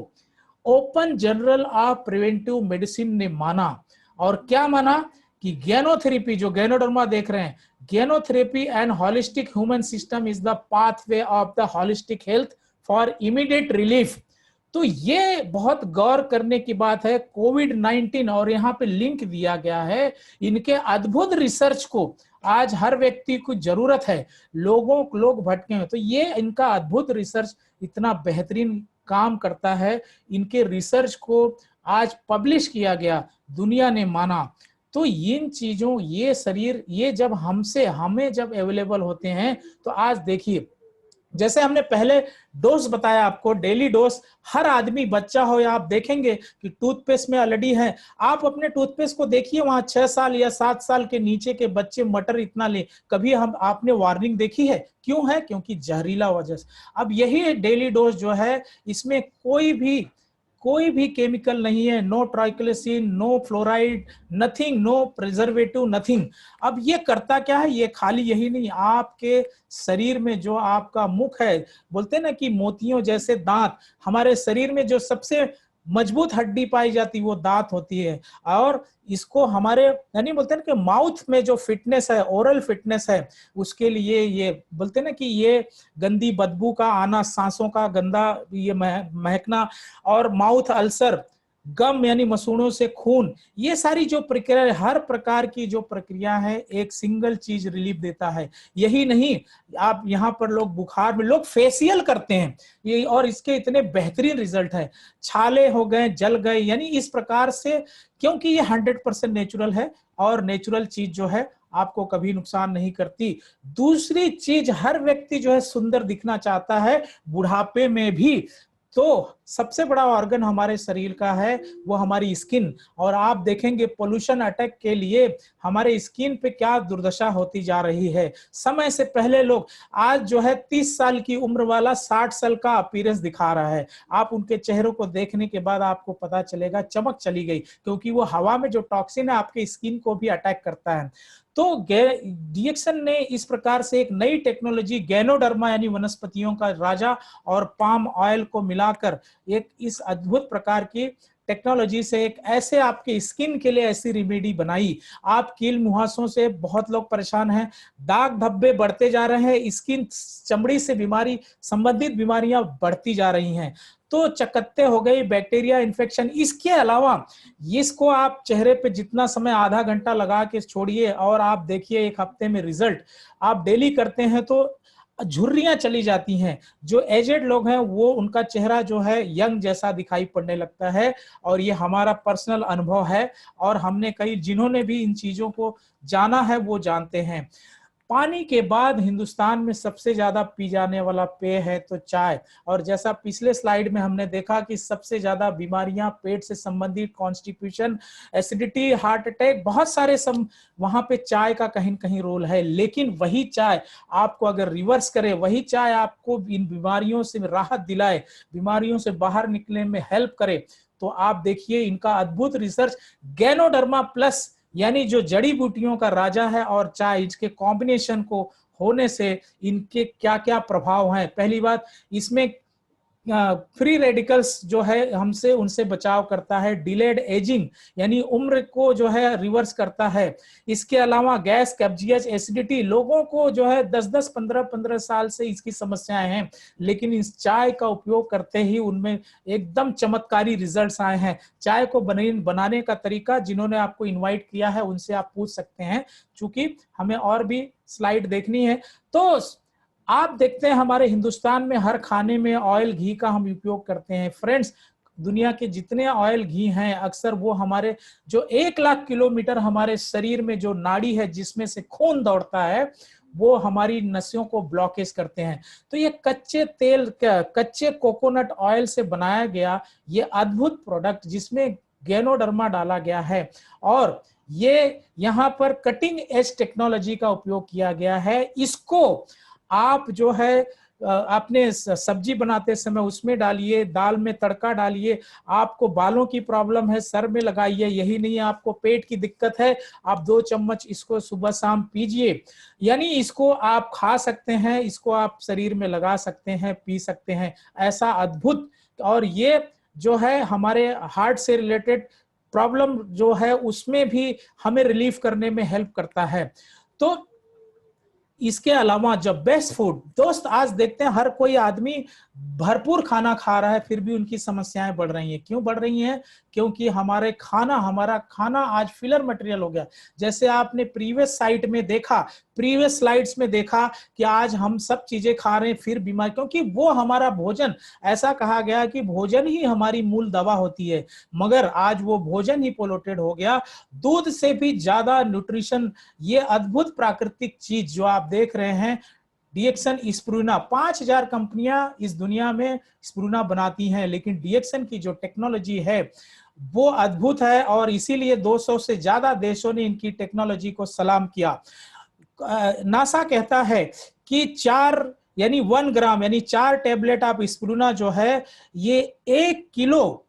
open journal of preventive medicine ने माना। और क्या माना कि गैनोथेरेपी, जो गैनोडर्मा देख रहे हैं, ganotherapy and holistic human system is the pathway of the holistic health for immediate relief. तो ये बहुत गौर करने की बात है। कोविड-19, और यहाँ पे लिंक दिया गया है, इनके अद्भुत रिसर्च को आज हर व्यक्ति को जरूरत है। लोग भटके हैं, तो ये इनका अद्भुत रिसर्च इतना बेहतरीन काम करता है। इनके रिसर्च को आज पब्लिश किया गया, दुनिया ने माना। तो इन चीजों, ये शरीर, ये जब हमें जब अवेलेबल होते हैं, तो आज देखिए जैसे हमने पहले डोज बताया आपको, डेली डोज, हर आदमी, बच्चा हो या, आप देखेंगे कि टूथपेस्ट में ऑलरेडी है। आप अपने टूथपेस्ट को देखिए, वहां 6 साल या 7 साल के नीचे के बच्चे मटर इतना ले, कभी आपने वार्निंग देखी है? क्यों है? क्योंकि जहरीला वजह से। अब यही डेली डोज जो है, इसमें कोई भी केमिकल नहीं है, no triclosan, no fluoride, nothing, no preservative, nothing. अब ये करता क्या है? ये खाली यही नहीं, आपके शरीर में जो आपका मुख है, बोलते हैं ना कि मोतियों जैसे दांत, हमारे शरीर में जो सबसे मजबूत हड्डी पाई जाती वो दांत होती है। और इसको हमारे यानी बोलते हैं कि माउथ में जो फिटनेस है, ओरल फिटनेस है, उसके लिए ये बोलते हैं ना कि ये गंदी बदबू का आना, सांसों का गंदा ये महकना, और माउथ अल्सर, गम यानी मसूड़ों से खून, ये सारी जो प्रक्रिया, हर प्रकार की जो प्रक्रिया है एक सिंगल चीज रिलीफ देता है। यही नहीं, आप यहाँ पर लोग बुखार में लोग फेशियल करते हैं ये, और इसके इतने बेहतरीन रिजल्ट है, छाले हो गए, जल गए, यानी इस प्रकार से, क्योंकि ये 100% नेचुरल है, और नेचुरल चीज जो है आपको कभी नुकसान नहीं करती। दूसरी चीज, हर व्यक्ति जो है सुंदर दिखना चाहता है बुढ़ापे में भी, तो सबसे बड़ा ऑर्गन हमारे शरीर का है वो हमारी स्किन। और आप देखेंगे पोल्यूशन अटैक के लिए हमारे स्किन पे क्या दुर्दशा होती जा रही है। समय से पहले लोग, आज जो है 30 साल की उम्र वाला 60 साल का अपीयरेंस दिखा रहा है। आप उनके चेहरों को देखने के बाद आपको पता चलेगा चमक चली गई, क्योंकि वो हवा में जो टॉक्सिन है आपके स्किन को भी अटैक करता है। तो डीएक्सन ने इस प्रकार से एक नई टेक्नोलॉजी गैनोडर्मा यानी वनस्पतियों का राजा और पाम ऑयल को मिलाकर एक इस अद्भुत प्रकार की टेक्नोलॉजी से एक ऐसे आपके स्किन के लिए ऐसी रेमेडी बनाई। आप कील मुहासों से बहुत लोग परेशान हैं, दाग धब्बे बढ़ते जा रहे हैं, स्किन चमड़ी से बीमारी संबंधित बीमारियां बढ़ती जा रही हैं, तो चकत्ते हो गई, बैक्टीरिया इन्फेक्शन। इसके अलावा इसको आप चेहरे पे जितना समय, आधा घंटा लगा के छोड़िए और आप देखिए 1 हफ्ते में रिजल्ट। आप डेली करते हैं तो झुर्रियां चली जाती हैं। जो एजेड लोग हैं वो, उनका चेहरा जो है यंग जैसा दिखाई पड़ने लगता है, और ये हमारा पर्सनल अनुभव है, और हमने कई, जिन्होंने भी इन चीजों को जाना है वो जानते हैं। पानी के बाद हिंदुस्तान में सबसे ज्यादा पी जाने वाला पेय है तो चाय। और जैसा पिछले स्लाइड में हमने देखा कि सबसे ज्यादा बीमारियां पेट से संबंधित, कॉन्स्टिपेशन, एसिडिटी, हार्ट अटैक, बहुत सारे वहां पे चाय का कहीं कहीं रोल है। लेकिन वही चाय आपको अगर रिवर्स करे, वही चाय आपको इन बीमारियों से राहत दिलाए, बीमारियों से बाहर निकलने में हेल्प करे, तो आप देखिए इनका अद्भुत रिसर्च। गैनोडर्मा प्लस यानी जो जड़ी बूटियों का राजा है और चाय, इसके कॉम्बिनेशन को होने से इनके क्या क्या प्रभाव हैं। पहली बात, इसमें फ्री रेडिकल्स जो है हमसे, उनसे बचाव करता है। डिलेड एजिंग यानी उम्र को जो है रिवर्स करता है। इसके अलावा गैस, कब्जियत, एसिडिटी, लोगों को जो है 10-10, 15-15 साल से इसकी समस्याएं हैं, लेकिन इस चाय का उपयोग करते ही उनमें एकदम चमत्कारी रिजल्ट्स आए हैं। चाय को बनाने का तरीका जिन्होंने आपको इन्वाइट किया है उनसे आप पूछ सकते हैं, चूंकि हमें और भी स्लाइड देखनी है। तो आप देखते हैं हमारे हिंदुस्तान में हर खाने में ऑयल, घी का हम उपयोग करते हैं। फ्रेंड्स, दुनिया के जितने ऑयल, घी हैं, अक्सर वो हमारे जो 1 लाख किलोमीटर हमारे शरीर में जो नाड़ी है जिसमें से खून दौड़ता है, वो हमारी नसों को ब्लॉकेज करते हैं। तो ये कच्चे तेल, कच्चे कोकोनट ऑयल से बनाया गया ये अद्भुत प्रोडक्ट जिसमें गैनोडर्मा डाला गया है, और ये यहाँ पर कटिंग एज टेक्नोलॉजी का उपयोग किया गया है। इसको आप जो है अपने सब्जी बनाते समय उसमें डालिए, दाल में तड़का डालिए। आपको बालों की प्रॉब्लम है, सर में लगाइए। यही नहीं, आपको पेट की दिक्कत है, आप 2 चम्मच इसको सुबह शाम पीजिए। यानी इसको आप खा सकते हैं, इसको आप शरीर में लगा सकते हैं, पी सकते हैं। ऐसा अद्भुत, और ये जो है हमारे हार्ट से रिलेटेड प्रॉब्लम जो है उसमें भी हमें रिलीफ करने में हेल्प करता है। तो इसके अलावा जब बेस्ट फूड, दोस्त आज देखते हैं हर कोई आदमी भरपूर खाना खा रहा है, फिर भी उनकी समस्याएं बढ़ रही हैं। क्यों बढ़ रही हैं? क्योंकि हमारा खाना आज फिलर मटेरियल हो गया। जैसे आपने प्रीवियस स्लाइड्स में देखा कि आज हम सब चीजें खा रहे हैं फिर बीमार, क्योंकि वो हमारा भोजन, ऐसा कहा गया कि भोजन ही हमारी मूल दवा होती है, मगर आज वो भोजन ही पोल्यूटेड हो गया। दूध से भी ज्यादा न्यूट्रिशन, ये अद्भुत प्राकृतिक चीज जो आप देख रहे हैं, डीएक्सन स्प्रूना, 5000 कंपनियां इस दुनिया में स्प्रूना बनाती हैं, लेकिन डीएक्सन की जो टेक्नोलॉजी है वो अद्भुत है, और इसीलिए 200 से ज्यादा देशों ने इनकी टेक्नोलॉजी को सलाम किया। नासा कहता है कि 1 ग्राम यानी 4 टेबलेट आप स्प्रूना जो है, ये 1 किलो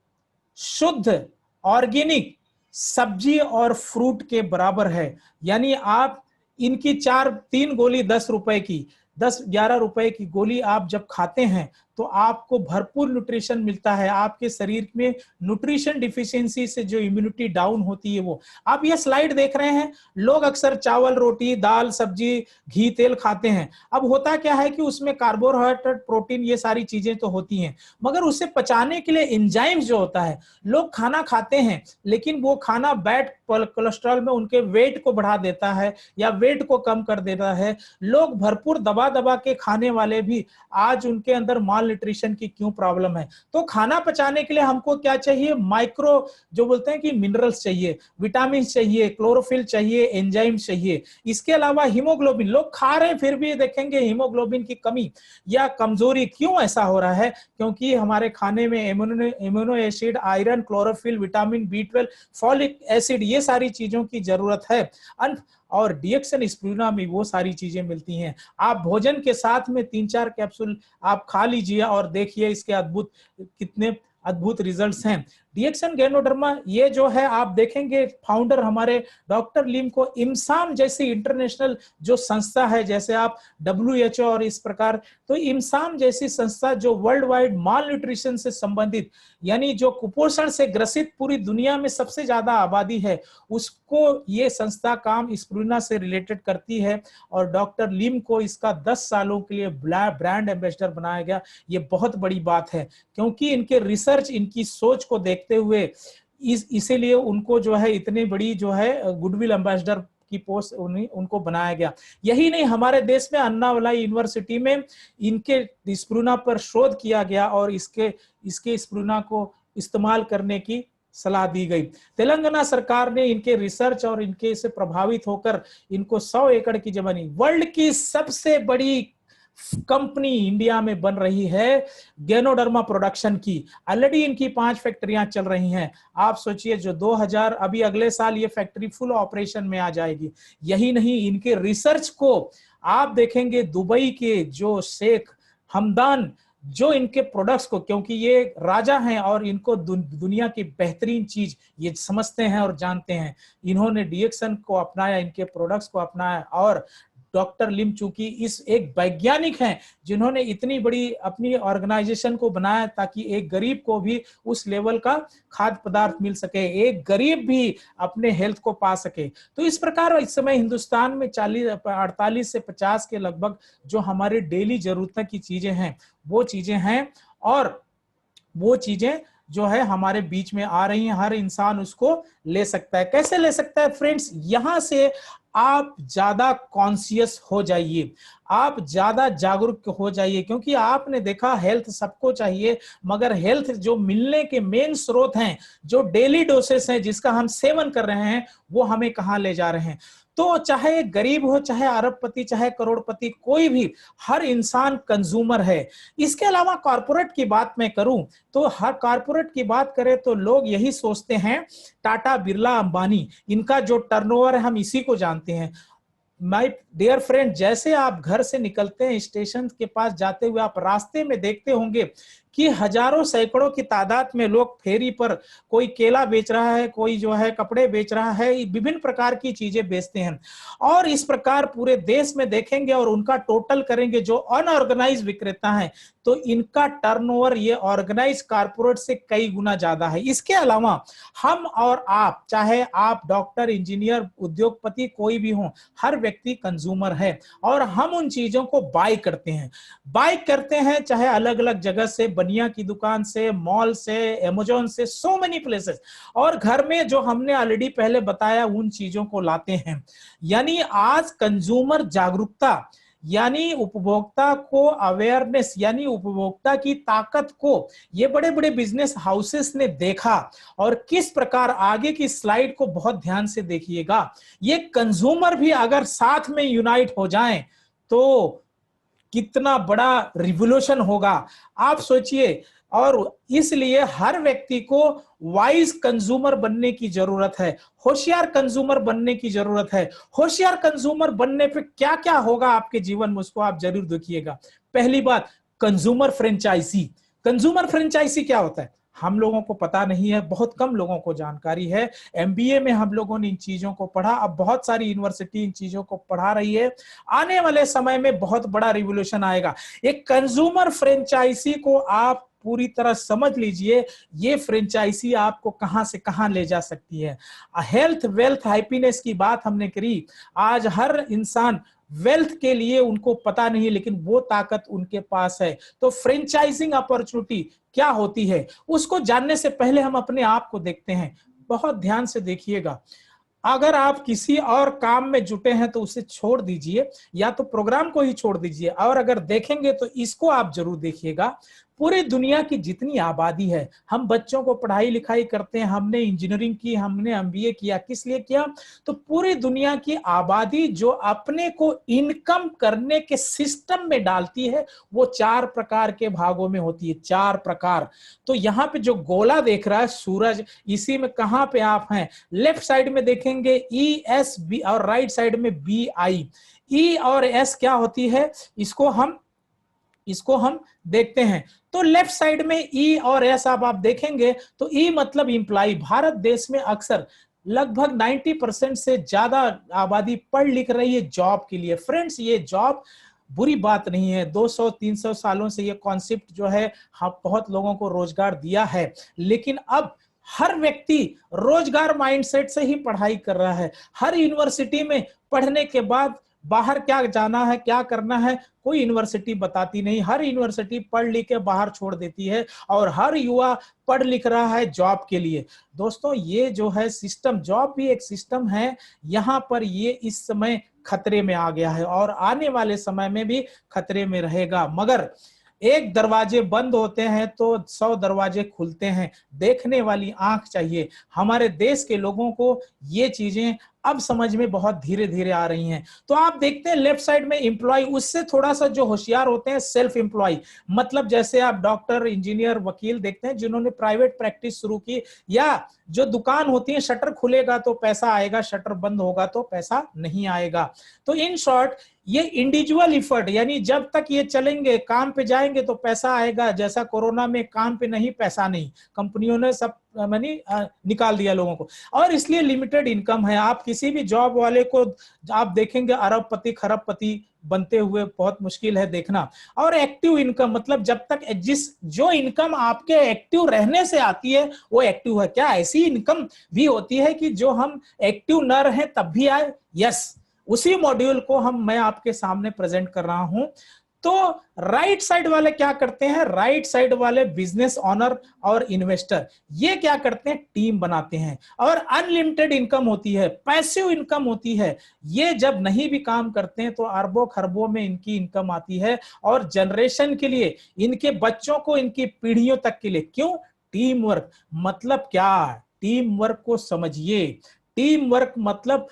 शुद्ध ऑर्गेनिक सब्जी और फ्रूट के बराबर है। यानी आप इनकी 3 गोली 10 रुपए की, 10-11 रुपए की गोली आप जब खाते हैं तो आपको भरपूर न्यूट्रिशन मिलता है। आपके शरीर में न्यूट्रिशन डिफिशियंसी से जो इम्यूनिटी डाउन होती है वो, आप ये स्लाइड देख रहे हैं, लोग अक्सर चावल, रोटी, दाल, सब्जी, घी, तेल खाते हैं। अब होता क्या है कि उसमें कार्बोहाइड्रेट, प्रोटीन, ये सारी चीजें तो होती हैं, मगर उसे पचाने के लिए एंजाइम्स जो होता है, लोग खाना खाते हैं लेकिन वो खाना बैड कोलेस्ट्रॉल में उनके वेट को बढ़ा देता है या वेट को कम कर देता है। लोग भरपूर दबा दबा के खाने वाले भी आज उनके अंदर माल न्यूट्रिशन की क्यों प्रॉब्लम है। तो खाना पचाने के लिए हमको क्या चाहिए, माइक्रो जो बोलते हैं कि मिनरल्स चाहिए, विटामिन चाहिए, क्लोरोफिल चाहिए, एंजाइम चाहिए। इसके अलावा हीमोग्लोबिन, लोग खा रहे हैं फिर भी देखेंगे हीमोग्लोबिन की कमी या कमजोरी। क्यों ऐसा हो रहा है? क्योंकि हमारे खाने में immuno acid, iron, chlorophyll, vitamin B12, folic acid, ये सारी चीजों की जरूरत है। और डीएक्सन स्पिरुलिना में वो सारी चीजें मिलती हैं। आप भोजन के साथ में 3-4 कैप्सूल आप खा लीजिए और देखिए इसके कितने अद्भुत रिजल्ट्स हैं। डीएक्सन गैनोडर्मा, ये जो है आप देखेंगे फाउंडर हमारे डॉक्टर लिम को इमसाम जैसी इंटरनेशनल जो संस्था है, जैसे आप WHO और इस प्रकार, तो इमसाम जैसी संस्था जो वर्ल्ड वाइड माल न्यूट्रिशन से संबंधित, यानी जो कुपोषण से ग्रसित पूरी दुनिया में सबसे ज्यादा आबादी है, उसको ये संस्था काम स्पिरुलिना से रिलेटेड करती है। और डॉक्टर लिम को इसका 10 सालों के लिए ब्रांड एम्बेसडर बनाया गया। ये बहुत बड़ी बात है क्योंकि इनके रिसर्च, इनकी सोच को देखते हुए इसीलिए उनको जो है इतनी बड़ी जो है गुडविल एम्बेसडर की पोस्ट उनको बनाया गया। यही नहीं, हमारे देश में अन्नावलाई यूनिवर्सिटी में इनके स्पिरुलिना पर शोध किया गया और इसके स्पिरुलिना को इस्तेमाल करने की सलाह दी गई। तेलंगाना सरकार ने इनके रिसर्च और इनके से प्रभावित होकर इनको 100 एकड़ की जमीन, वर्ल्ड की सबसे बड़ी कंपनी इंडिया में बन रही है गैनोडर्मा प्रोडक्शन की। ऑलरेडी इनकी 5 फैक्ट्रियां चल रही हैं। आप सोचिए जो 2000 अभी अगले साल ये फैक्ट्री फुल ऑपरेशन में आ जाएगी। यही नहीं, इनके रिसर्च को आप देखेंगे दुबई के जो शेख हमदान, जो इनके प्रोडक्ट्स को, क्योंकि ये राजा हैं और इनको दुनिया की बेहतरीन चीज ये समझते हैं और जानते हैं, इन्होंने डीएक्सन को अपनाया, इनके प्रोडक्ट्स को अपनाया। और डॉक्टर लिम चूंकि इस एक वैज्ञानिक हैं जिन्होंने इतनी बड़ी अपनी ऑर्गेनाइजेशन को बनाया ताकि एक गरीब को भी उस लेवल का खाद्य पदार्थ मिल सके, एक गरीब भी अपने हेल्थ को पा सके। तो इस प्रकार इस समय हिंदुस्तान में 48 से 50 के लगभग जो हमारे डेली जरूरत की चीजें हैं वो चीजें हैं, और वो चीजें जो है हमारे बीच में आ रही हैं। हर इंसान उसको ले सकता है। कैसे ले सकता है फ्रेंड्स? यहां से आप ज्यादा कॉन्शियस हो जाइए, आप ज्यादा जागरूक हो जाइए, क्योंकि आपने देखा हेल्थ सबको चाहिए, मगर हेल्थ जो मिलने के मेन स्रोत हैं, जो डेली डोसेस हैं जिसका हम सेवन कर रहे हैं, वो हमें कहां ले जा रहे हैं। तो चाहे गरीब हो, चाहे अरबपति, चाहे करोड़पति, कोई भी, हर इंसान कंज्यूमर है। इसके अलावा कॉर्पोरेट की बात मैं करूं तो हर कॉर्पोरेट की बात करें तो लोग यही सोचते हैं, टाटा, बिरला, अंबानी, इनका जो टर्नओवर है हम इसी को जानते हैं। माय डियर फ्रेंड, जैसे आप घर से निकलते हैं, स्टेशन के पास जाते हुए आप रास्ते में देखते होंगे कि हजारों सैकड़ों की तादाद में लोग फेरी पर, कोई केला बेच रहा है, कोई जो है कपड़े बेच रहा है, विभिन्न प्रकार की चीजें बेचते हैं। और इस प्रकार पूरे देश में देखेंगे और उनका टोटल करेंगे जो अनऑर्गेनाइज विक्रेता हैं, तो इनका टर्नओवर ये ऑर्गेनाइज कारपोरेट से कई गुना ज्यादा है। इसके अलावा हम और आप, चाहे आप डॉक्टर, इंजीनियर, उद्योगपति कोई भी हो, हर व्यक्ति कंज्यूमर है और हम उन चीजों को बाय करते हैं, चाहे अलग अलग जगह से, बनिया की दुकान से, मॉल से, अमेज़न से, सो मेनी प्लेसेस, और घर में जो हमने ऑलरेडी पहले बताया उन चीजों को लाते हैं। यानी आज कंज्यूमर जागरूकता, यानी उपभोक्ता को अवेयरनेस, यानी उपभोक्ता की ताकत को ये बड़े बड़े बिजनेस हाउसेस ने देखा। और किस प्रकार, आगे की स्लाइड को बहुत ध्यान से देखिएगा, ये कंज्यूमर भी अगर साथ में यूनाइट हो जाएं तो कितना बड़ा रिवॉल्यूशन होगा, आप सोचिए। और इसलिए हर व्यक्ति को वाइज कंज्यूमर बनने की जरूरत है, होशियार कंज्यूमर बनने की जरूरत है। होशियार कंज्यूमर बनने पे क्या क्या होगा आपके जीवन में, उसको आप जरूर देखिएगा। पहली बात, कंज्यूमर फ्रेंचाइजी। कंज्यूमर फ्रेंचाइजी क्या होता है? हम लोगों को पता नहीं है, बहुत कम लोगों को जानकारी है। एमबीए में हम लोगों ने इन चीजों को पढ़ा, अब बहुत सारी यूनिवर्सिटी इन चीजों को पढ़ा रही है। आने वाले समय में बहुत बड़ा रिवोल्यूशन आएगा। एक कंज्यूमर फ्रेंचाइजी को आप पूरी तरह समझ लीजिए, ये फ्रेंचाइजी आपको कहां से कहां ले जा सकती है। हेल्थ, वेल्थ, हैप्पीनेस की बात हमने करी। आज हर इंसान वेल्थ के लिए उनको पता नहीं, लेकिन वो ताकत उनके पास है। तो फ्रेंचाइजिंग अपॉर्चुनिटी क्या होती है, उसको जानने से पहले हम अपने आप को देखते हैं। बहुत ध्यान से देखिएगा, अगर आप किसी और काम में जुटे हैं तो उसे छोड़ दीजिए, या तो प्रोग्राम को ही छोड़ दीजिए, और अगर देखेंगे तो इसको आप जरूर देखिएगा। पूरी दुनिया की जितनी आबादी है, हम बच्चों को पढ़ाई लिखाई करते हैं, हमने इंजीनियरिंग की, हमने एमबीए किया, किस लिए किया? तो पूरी दुनिया की आबादी जो अपने को इनकम करने के सिस्टम में डालती है, वो 4 प्रकार के भागों में होती है। 4 प्रकार। तो यहाँ पे जो गोला देख रहा है सूरज, इसी में कहां पे आप हैं? लेफ्ट साइड में देखेंगे ESB और राइट साइड में BI। E और S क्या होती है, इसको हम देखते हैं। तो लेफ्ट साइड में E और S आप देखेंगे तो E मतलब इंप्लॉय। भारत देश में अक्सर लगभग 90% से ज्यादा आबादी पढ़ लिख रही है जॉब के लिए। फ्रेंड्स, ये जॉब बुरी बात नहीं है। 200-300 सालों से ये कॉन्सेप्ट जो है बहुत लोगों को रोजगार दिया है, लेकिन अब हर व्यक्ति रोजगार माइंडसेट से ही पढ़ाई कर रहा है। हर यूनिवर्सिटी में पढ़ने के बाद बाहर क्या जाना है, क्या करना है, कोई यूनिवर्सिटी बताती नहीं। हर यूनिवर्सिटी पढ़ लिख के बाहर छोड़ देती है, और हर युवा पढ़ लिख रहा है जॉब के लिए। दोस्तों, ये जो है सिस्टम, जॉब भी एक सिस्टम है, यहाँ पर ये इस समय खतरे में आ गया है, और आने वाले समय में भी खतरे में रहेगा। मगर एक दरवाजे बंद होते हैं तो 100 दरवाजे खुलते हैं। देखने वाली आंख चाहिए। हमारे देश के लोगों को ये चीजें अब समझ में बहुत धीरे धीरे आ रही हैं। तो आप देखते हैं लेफ्ट साइड में एम्प्लॉय, उससे थोड़ा सा जो होशियार होते हैं सेल्फ एम्प्लॉय। मतलब जैसे आप डॉक्टर, इंजीनियर, वकील देखते हैं जिन्होंने प्राइवेट प्रैक्टिस शुरू की, या जो दुकान होती है, शटर खुलेगा तो पैसा आएगा, शटर बंद होगा तो पैसा नहीं आएगा। तो इन शॉर्ट, ये इंडिविजुअल इफर्ट, यानी जब तक ये चलेंगे, काम पे जाएंगे तो पैसा आएगा। जैसा कोरोना में काम पे नहीं, पैसा नहीं, कंपनियों ने सब मनी निकाल दिया लोगों को, और इसलिए लिमिटेड इनकम है। आप किसी भी जॉब वाले को आप देखेंगे अरबपति खरबपति बनते हुए बहुत मुश्किल है देखना। और एक्टिव इनकम मतलब जब तक जो इनकम आपके एक्टिव रहने से आती है वो एक्टिव है। क्या ऐसी इनकम भी होती है कि जो हम एक्टिव न रहे तब भी आए? यस, उसी मॉड्यूल को मैं आपके सामने प्रेजेंट कर रहा हूं। तो राइट साइड वाले क्या करते हैं? राइट साइड वाले बिजनेस ओनर और इन्वेस्टर, ये क्या करते हैं? टीम बनाते हैं, और अनलिमिटेड इनकम होती है, पैसिव इनकम होती है। ये जब नहीं भी काम करते हैं तो अरबों खरबों में इनकी इनकम आती है, और जनरेशन के लिए, इनके बच्चों को, इनकी पीढ़ियों तक के लिए। क्यों? Team work. मतलब क्या? टीम वर्क को समझिए। टीम वर्क मतलब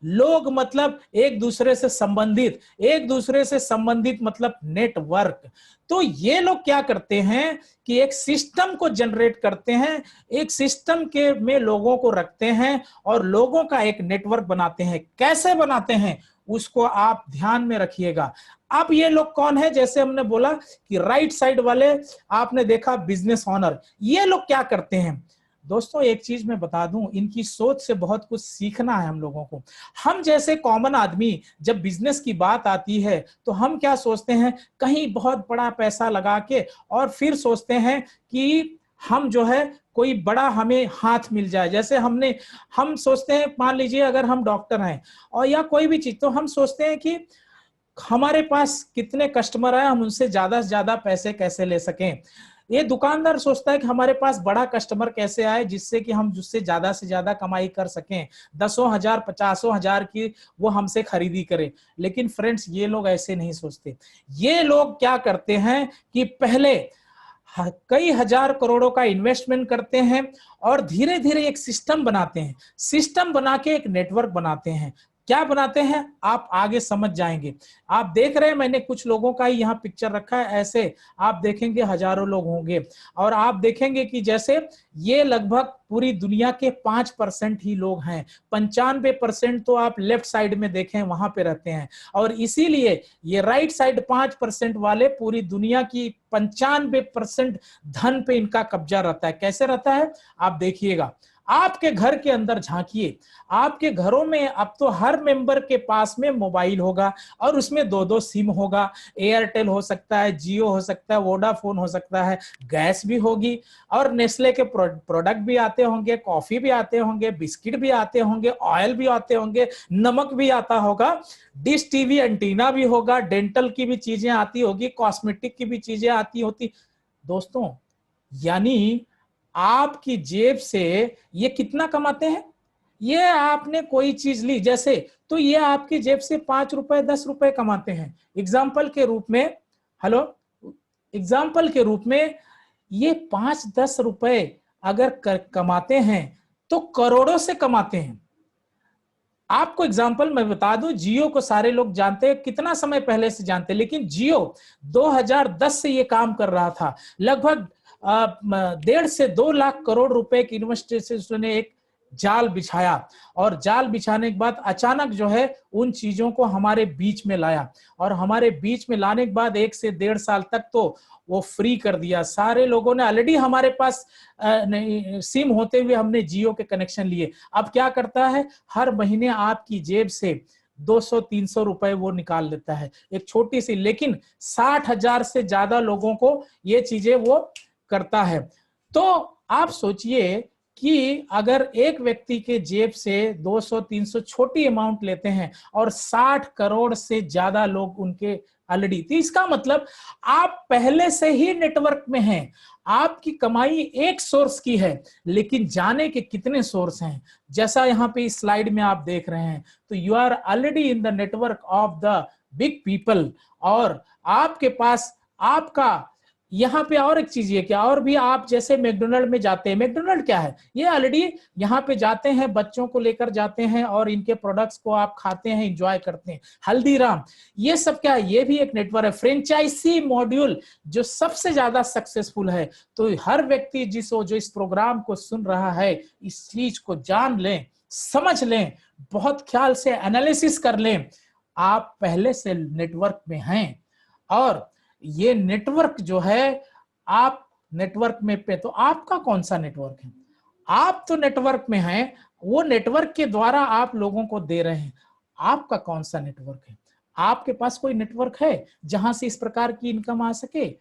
लोग मतलब एक दूसरे से संबंधित, एक दूसरे से संबंधित मतलब नेटवर्क। तो ये लोग क्या करते हैं कि एक सिस्टम को जनरेट करते हैं, एक सिस्टम के में लोगों को रखते हैं, और लोगों का एक नेटवर्क बनाते हैं। कैसे बनाते हैं उसको आप ध्यान में रखिएगा। अब ये लोग कौन है? जैसे हमने बोला कि राइट साइड वाले आपने देखा बिजनेस ओनर, ये लोग क्या करते हैं? दोस्तों, एक चीज मैं बता दूं, इनकी सोच से बहुत कुछ सीखना है हम लोगों को। हम जैसे कॉमन आदमी, जब बिजनेस की बात आती है तो हम क्या सोचते हैं? कहीं बहुत बड़ा पैसा लगा के, और फिर सोचते हैं कि हम जो है कोई बड़ा हमें हाथ मिल जाए। जैसे हम सोचते हैं, मान लीजिए अगर हम डॉक्टर हैं और या कोई भी चीज, तो हम सोचते हैं कि हमारे पास कितने कस्टमर आए, हम उनसे ज्यादा से ज्यादा पैसे कैसे ले सकें। ये दुकानदार सोचता है कि हमारे पास बड़ा कस्टमर कैसे आए जिससे कि हम जिससे ज्यादा से ज्यादा कमाई कर सकें, 10,000 50,000 की वो हमसे खरीदी करें। लेकिन फ्रेंड्स, ये लोग ऐसे नहीं सोचते। ये लोग क्या करते हैं कि पहले कई हजार करोड़ों का इन्वेस्टमेंट करते हैं, और धीरे धीरे एक सिस्टम बनाते हैं। सिस्टम बना के एक नेटवर्क बनाते हैं। क्या बनाते हैं आप आगे समझ जाएंगे। आप देख रहे हैं मैंने कुछ लोगों का ही यहाँ पिक्चर रखा है, ऐसे आप देखेंगे हजारों लोग होंगे। और आप देखेंगे कि जैसे ये लगभग पूरी दुनिया के 5% ही लोग हैं, 95% तो आप लेफ्ट साइड में देखें वहां पे रहते हैं। और इसीलिए ये राइट साइड 5% वाले पूरी दुनिया की 95% धन पे इनका कब्जा रहता है। कैसे रहता है आप देखिएगा, आपके घर के अंदर झांकिए, आपके घरों में अब तो हर मेंबर के पास में मोबाइल होगा और उसमें दो दो सिम होगा। एयरटेल हो सकता है, जियो हो सकता है, वोडाफोन हो सकता है, गैस भी होगी और नेस्ले के प्रोडक्ट भी आते होंगे, कॉफी भी आते होंगे, बिस्किट भी आते होंगे, ऑयल भी आते होंगे, नमक भी आता होगा, डिश टीवी एंटीना भी होगा, डेंटल की भी चीजें आती होगी, कॉस्मेटिक की भी चीजें आती होती। दोस्तों यानी आपकी जेब से ये कितना कमाते हैं। ये आपने कोई चीज ली जैसे, तो ये आपकी जेब से 5 रुपए 10 रुपए कमाते हैं। एग्जाम्पल के रूप में, हेलो, एग्जाम्पल के रूप में ये 5-10 रुपए अगर कमाते हैं तो करोड़ों से कमाते हैं। आपको एग्जाम्पल मैं बता दूं, जियो को सारे लोग जानते हैं, कितना समय पहले से जानते हैं, लेकिन जियो 2010 से ये काम कर रहा था। लगभग 1.5 से 2 लाख करोड़ रुपए की इन्वेस्टर से उसने एक जाल बिछाया और जाल बिछाने के बाद अचानक जो है उन चीजों को हमारे बीच में लाया और हमारे बीच में लाने के बाद 1 से 1.5 साल तक तो वो फ्री कर दिया। सारे लोगों ने ऑलरेडी हमारे पास सिम होते हुए हमने जियो के कनेक्शन लिए। अब क्या करता है, हर महीने आपकी जेब से 200-300 रुपए वो निकाल लेता है, एक छोटी सी, लेकिन 60,000 से ज्यादा लोगों को ये चीजें वो करता है। तो आप सोचिए कि अगर एक व्यक्ति के जेब से 200-300 छोटी अमाउंट लेते हैं और 60 करोड़ से ज्यादा लोग उनके ऑलरेडी, तो इसका मतलब आप पहले से ही नेटवर्क में हैं। आपकी कमाई एक सोर्स की है, लेकिन जाने के कितने सोर्स हैं, जैसा यहाँ पे इस स्लाइड में आप देख रहे हैं। तो you are already in the network of the big people. और आपके पास आपका यहाँ पे और एक चीज ये क्या, और भी आप जैसे मैकडोनल्ड में जाते हैं, मैकडोनल्ड क्या है, ये ऑलरेडी यहाँ पे जाते हैं, बच्चों को लेकर जाते हैं और इनके प्रोडक्ट्स को आप खाते हैं, एंजॉय करते हैं। हल्दीराम, ये सब क्या है, ये भी एक नेटवर्क है। फ्रेंचाइजी मॉड्यूल जो सबसे ज्यादा सक्सेसफुल है। तो हर व्यक्ति जो इस प्रोग्राम को सुन रहा है, इस चीज को जान लें, समझ लें, बहुत ख्याल से एनालिसिस कर लें। आप पहले से नेटवर्क में हैं और ये नेटवर्क जो है, आप नेटवर्क में पे, तो आपका कौन सा नेटवर्क है, आप तो नेटवर्क में हैं, वो नेटवर्क के द्वारा आप लोगों को दे रहे हैं। आपका कौन सा नेटवर्क है, आपके पास कोई नेटवर्क है जहां से इस प्रकार की इनकम आ सके।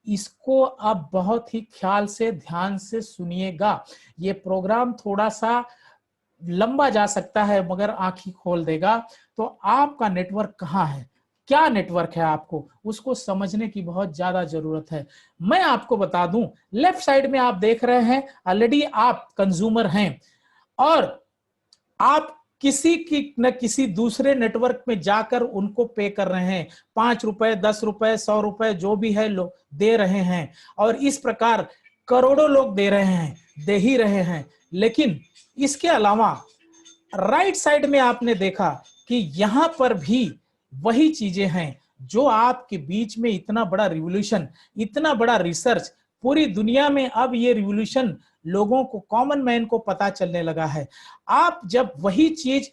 इसको आप बहुत ही ख्याल से ध्यान से सुनिएगा। ये प्रोग्राम थोड़ा सा लंबा जा सकता है मगर आंखें खोल देगा। तो आपका नेटवर्क कहाँ है, क्या नेटवर्क है, आपको उसको समझने की बहुत ज्यादा जरूरत है। मैं आपको बता दूं, लेफ्ट साइड में आप देख रहे हैं ऑलरेडी आप कंज्यूमर हैं और आप किसी की न किसी दूसरे नेटवर्क में जाकर उनको पे कर रहे हैं। 5 रुपए 10 रुपए 100 रुपए जो भी है लोग दे रहे हैं और इस प्रकार करोड़ों लोग दे रहे हैं, दे ही रहे हैं। लेकिन इसके अलावा राइट साइड में आपने देखा कि यहां पर भी वही चीजें हैं जो आपके बीच में इतना बड़ा रिवॉल्यूशन, इतना बड़ा रिसर्च, पूरी दुनिया में अब ये रिवॉल्यूशन लोगों को, कॉमन मैन को पता चलने लगा है। आप जब वही चीज,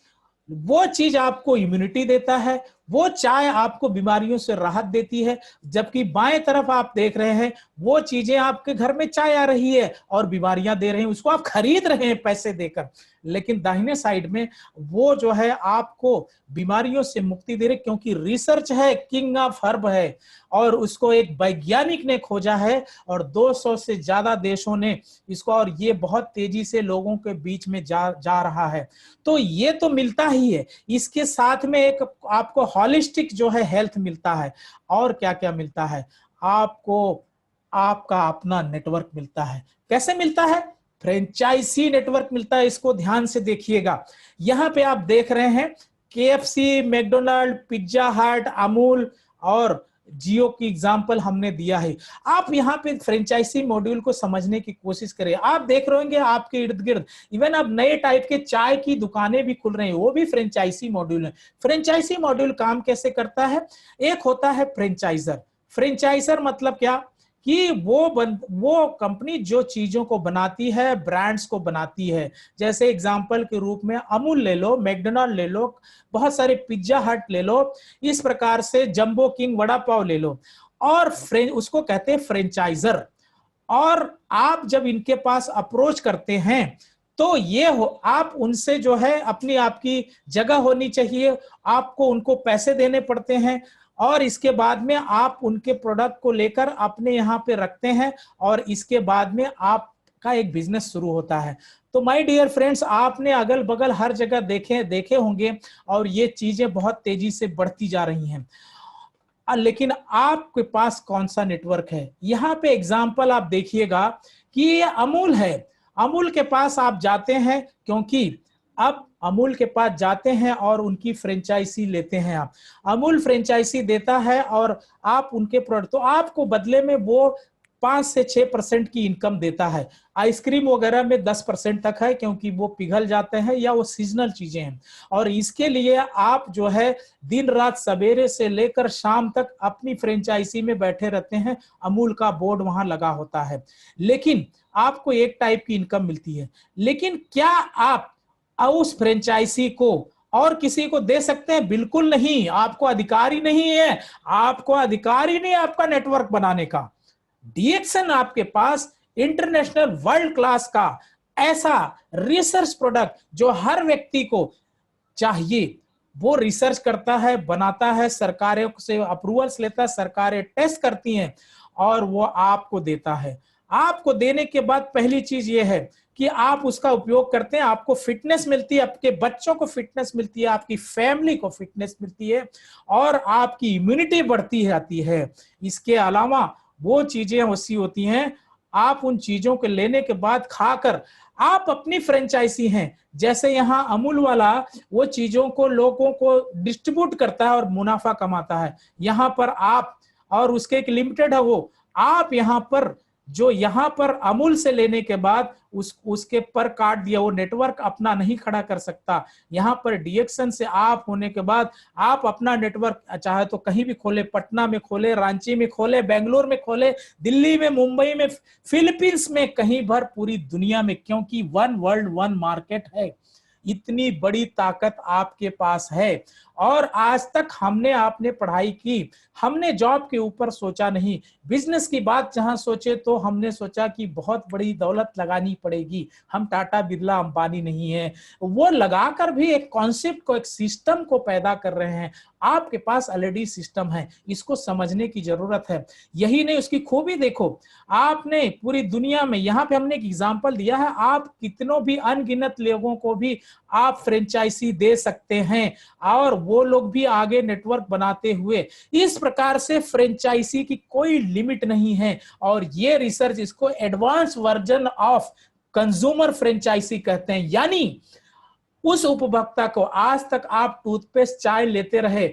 वो चीज आपको इम्यूनिटी देता है, वो चाय आपको बीमारियों से राहत देती है, जबकि बाएं तरफ आप देख रहे हैं वो चीजें आपके घर में चाय आ रही है और बीमारियां दे रहे हैं, उसको आप खरीद रहे हैं पैसे देकर। लेकिन दाहिने साइड में वो जो है आपको बीमारियों से मुक्ति दे रहे, क्योंकि रिसर्च है, किंग ऑफ हर्ब है और उसको एक वैज्ञानिक ने खोजा है और 200 से ज्यादा देशों ने इसको, और ये बहुत तेजी से लोगों के बीच में जा रहा है। तो ये तो मिलता ही है, इसके साथ में एक आपको हॉलिस्टिक जो है हेल्थ मिलता है। और क्या क्या मिलता है आपको, आपका अपना नेटवर्क मिलता है। कैसे मिलता है, फ्रेंचाइजी नेटवर्क मिलता है। इसको ध्यान से देखिएगा, यहां पे आप देख रहे हैं KFC, मैकडोनल्ड, पिज्जा हट, अमूल और जियो की एग्जांपल हमने दिया है। आप यहाँ पे फ्रेंचाइजी मॉड्यूल को समझने की कोशिश करें। आप देख रहे होंगे आपके इर्द गिर्द इवन अब नए टाइप के चाय की दुकानें भी खुल रही हैं, वो भी फ्रेंचाइजी मॉड्यूल है। फ्रेंचाइजी मॉड्यूल काम कैसे करता है? एक होता है फ्रेंचाइजर। फ्रेंचाइजर मतलब क्या कि वो कंपनी जो चीजों को बनाती है, ब्रांड्स को बनाती है। जैसे एग्जांपल के रूप में अमूल ले लो, मैकडोनाल्ड ले लो, बहुत सारे पिज्जा हट ले लो, इस प्रकार से जंबो किंग वड़ा पाव ले लो, और उसको कहते हैं फ्रेंचाइजर। और आप जब इनके पास अप्रोच करते हैं तो ये हो, आप उनसे जो है अपनी आपकी जगह होनी चाहिए, आपको उनको पैसे देने पड़ते हैं, और इसके बाद में आप उनके प्रोडक्ट को लेकर अपने यहाँ पे रखते हैं, और इसके बाद में आपका एक बिजनेस शुरू होता है। तो माय डियर फ्रेंड्स, आपने अगल बगल हर जगह देखे होंगे, और ये चीजें बहुत तेजी से बढ़ती जा रही हैं। लेकिन आपके पास कौन सा नेटवर्क है? यहाँ पे एग्जाम्पल आप देखिएगा कि ये अमूल है। अमूल के पास आप जाते हैं, क्योंकि अब अमूल के पास जाते हैं और उनकी फ्रेंचाइजी लेते हैं। आप अमूल फ्रेंचाइजी देता है और आप उनके प्रोडक्ट, तो आपको बदले में वो 5 से 6% की इनकम देता है। आइसक्रीम वगैरह में 10% तक है, क्योंकि वो पिघल जाते हैं या वो सीजनल चीजें हैं। और इसके लिए आप जो है दिन रात सवेरे से लेकर शाम तक अपनी फ्रेंचाइजी में बैठे रहते हैं, अमूल का बोर्ड वहां लगा होता है, लेकिन आपको एक टाइप की इनकम मिलती है। लेकिन क्या आप उस फ्रेंचाइजी को और किसी को दे सकते हैं? बिल्कुल नहीं। आपको अधिकार ही नहीं है, आपको अधिकार ही नहीं आपका नेटवर्क बनाने का। डीएक्सन आपके पास इंटरनेशनल वर्ल्ड क्लास का ऐसा रिसर्च प्रोडक्ट जो हर व्यक्ति को चाहिए, वो रिसर्च करता है, बनाता है, सरकारों से अप्रूवल्स लेता है, सरकारें टेस्ट करती हैं, और वो आपको देता है। आपको देने के बाद पहली चीज ये है कि आप उसका उपयोग करते हैं, आपको फिटनेस मिलती है, आपके बच्चों को फिटनेस मिलती है, आपकी फैमिली को फिटनेस मिलती है, और आपकी इम्यूनिटी बढ़ती जाती है। इसके अलावा वो चीजें ऐसी होती हैं, आप उन चीजों को लेने के बाद खाकर आप अपनी फ्रेंचाइजी हैं। जैसे यहाँ अमूल वाला वो चीजों को लोगों को डिस्ट्रीब्यूट करता है और मुनाफा कमाता है, यहाँ पर आप, और उसके एक लिमिटेड है वो, आप यहाँ पर जो यहाँ पर अमूल से लेने के बाद उसके पर काट दिया, वो नेटवर्क अपना नहीं खड़ा कर सकता। यहाँ पर डीएक्सन से आप होने के बाद आप अपना नेटवर्क चाहे तो कहीं भी खोले, पटना में खोले, रांची में खोले, बेंगलोर में खोले, दिल्ली में, मुंबई में, फिलीपींस में, कहीं भर पूरी दुनिया में, क्योंकि वन वर्ल्ड वन मार्केट है। इतनी बड़ी ताकत आपके पास है। और आज तक हमने आपने पढ़ाई की, हमने जॉब के ऊपर सोचा नहीं। बिजनेस की बात जहां सोचे तो हमने सोचा कि बहुत बड़ी दौलत लगानी पड़ेगी, हम टाटा बिरला अंबानी नहीं है। वो लगाकर भी एक कॉन्सेप्ट को, एक सिस्टम को पैदा कर रहे हैं। आपके पास ऑलरेडी सिस्टम है, इसको समझने की जरूरत है। यही नहीं, उसकी खूबी देखो, आपने पूरी दुनिया में, यहाँ पे हमने एक एग्जांपल दिया है, आप कितनों भी अनगिनत लोगों को भी आप फ्रेंचाइजी दे सकते हैं, और वो लोग भी आगे नेटवर्क बनाते हुए। इस प्रकार से फ्रेंचाइजी की कोई लिमिट नहीं है। और ये रिसर्च इसको advance version of consumer franchisee कहते हैं। यानी उस उपभोक्ता को, आज तक आप टूथपेस्ट, चाय लेते रहे,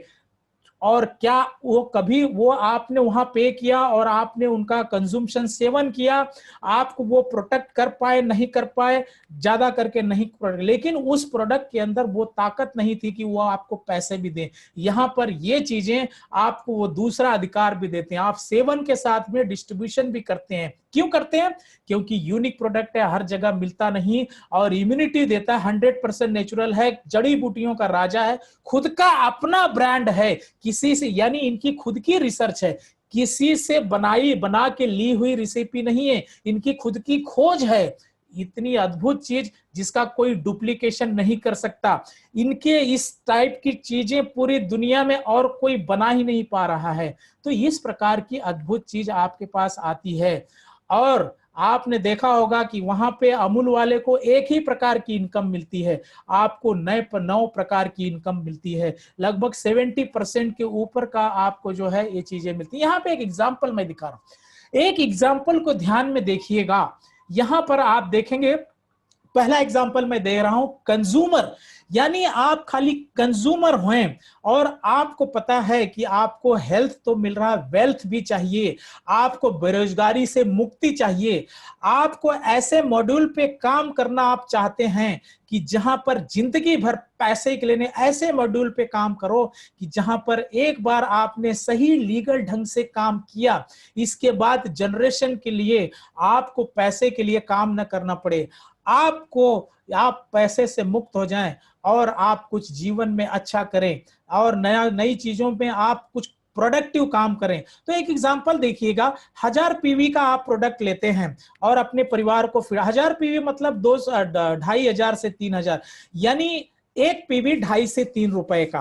और क्या वो कभी वो आपने वहां पे किया और आपने उनका कंज्यूमशन सेवन किया, आपको वो प्रोटेक्ट कर पाए, नहीं कर पाए, ज्यादा करके नहीं, लेकिन उस प्रोडक्ट के अंदर वो ताकत नहीं थी कि वो आपको पैसे भी दे। यहाँ पर ये चीजें आपको वो दूसरा अधिकार भी देते हैं, आप सेवन के साथ में डिस्ट्रीब्यूशन भी करते हैं। क्यों करते हैं? क्योंकि यूनिक प्रोडक्ट है, हर जगह मिलता नहीं, और इम्यूनिटी देता है, 100% नेचुरल है, जड़ी बूटियों का राजा है, खुद का अपना ब्रांड है, किसी से, यानी इनकी खुद की रिसर्च है, किसी से बना के ली हुई रेसिपी नहीं है, इनकी खुद की खोज है। इतनी अद्भुत चीज जिसका कोई डुप्लीकेशन नहीं कर सकता। इनके इस टाइप की चीजें पूरी दुनिया में और कोई बना ही नहीं पा रहा है। तो इस प्रकार की अद्भुत चीज आपके पास आती है। और आपने देखा होगा कि वहां पे अमूल वाले को एक ही प्रकार की इनकम मिलती है, आपको 9 प्रकार की इनकम मिलती है, लगभग 70% के ऊपर का आपको जो है ये चीजें मिलती है। यहाँ पे एक एग्जांपल मैं दिखा रहा हूं, एक एग्जांपल को ध्यान में देखिएगा। यहां पर आप देखेंगे, पहला एग्जांपल मैं दे रहा हूं, कंज्यूमर। यानी आप खाली कंज्यूमर हैं और आपको पता है कि आपको हेल्थ तो मिल रहा, वेल्थ भी चाहिए, आपको बेरोजगारी से मुक्ति चाहिए, आपको ऐसे मॉड्यूल पे काम करना आप चाहते हैं कि जहां पर जिंदगी भर पैसे के लेने, ऐसे मॉड्यूल पे काम करो कि जहां पर एक बार आपने सही लीगल ढंग से काम किया, इसके बाद जनरेशन के लिए आपको पैसे के लिए काम न करना पड़े, आप पैसे से मुक्त हो जाएं और आप कुछ जीवन में अच्छा करें और नई चीजों में आप कुछ प्रोडक्टिव काम करें। तो एक एग्जांपल देखिएगा, 1000 पीवी का आप प्रोडक्ट लेते हैं और अपने परिवार को, फिर 1000 पीवी मतलब 2,500 से 3,000, यानी एक पीवी 2.5 से 3 रुपए का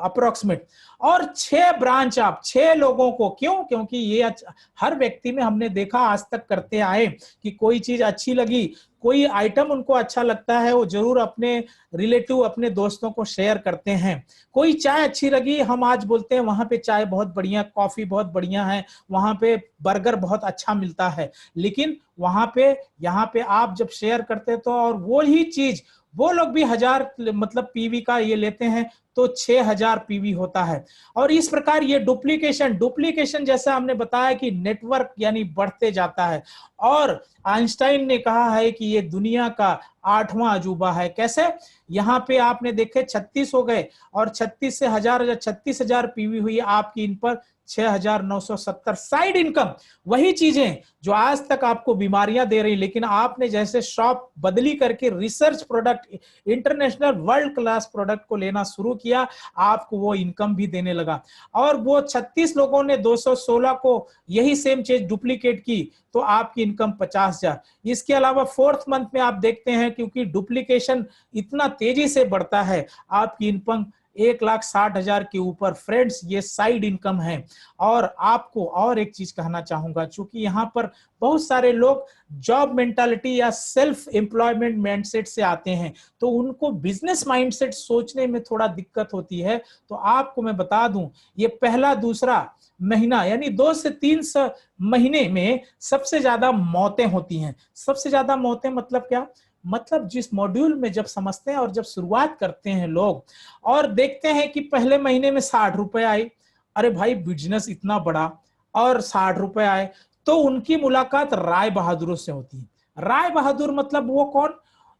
अप्रोक्सीमेट, और 6 ब्रांच आप 6 लोगों को, क्यों? क्योंकि ये हर व्यक्ति में हमने देखा आज तक करते आए कि कोई चीज अच्छी लगी, कोई आइटम उनको अच्छा लगता है, वो जरूर अपने रिलेटिव, अपने दोस्तों को शेयर करते हैं। कोई चाय अच्छी लगी, हम आज बोलते हैं वहां पे चाय बहुत बढ़िया, कॉफी बहुत बढ़िया है, वहां पे बर्गर बहुत अच्छा मिलता है। लेकिन वहां पे, यहाँ पे आप जब शेयर करते तो, और वो ही चीज वो लोग भी 1000 मतलब पीवी का ये लेते हैं तो 6000 पीवी होता है। और इस प्रकार ये डुप्लीकेशन जैसा हमने बताया कि नेटवर्क यानी बढ़ते जाता है। और आइंस्टाइन ने कहा है कि ये दुनिया का 8वां अजूबा है। कैसे? यहाँ पे आपने देखे 36 हो गए और 36 से 36,000 पीवी हुई आपकी, इन पर 6,970 साइड इनकम। वही चीजें जो आज तक आपको बीमारियां दे रही, लेकिन आपने जैसे शॉप बदली करके research product, international world class product को लेना शुरू किया, आपको वो इनकम भी देने लगा। और वो 36 लोगों ने 216 को यही सेम चीज डुप्लीकेट की तो आपकी इनकम 50,000। इसके अलावा 4th मंथ में आप देखते हैं, क्योंकि डुप्लीकेशन इतना तेजी से बढ़ता है, आपकी इनकम 1,60,000 के ऊपर। फ्रेंड्स, ये साइड इनकम है। और आपको और एक चीज कहना चाहूंगा, चूंकि यहाँ पर बहुत सारे लोग जॉब मेंटालिटी या सेल्फ एम्प्लॉयमेंट माइंडसेट से आते हैं, तो उनको बिजनेस माइंडसेट सोचने में थोड़ा दिक्कत होती है। तो आपको मैं बता दूं, ये पहला दूसरा महीना यानी 2 से 3 महीने में सबसे ज्यादा मौतें होती हैं। सबसे ज्यादा मौतें मतलब क्या? मतलब जिस मॉड्यूल में जब समझते हैं और जब शुरुआत करते हैं लोग और देखते हैं कि पहले महीने में 60 रुपए आए, अरे भाई बिजनेस इतना बड़ा और 60 रुपए आए, तो उनकी मुलाकात राय बहादुरों से होती है। राय बहादुर मतलब वो कौन?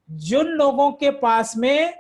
जिन लोगों के पास में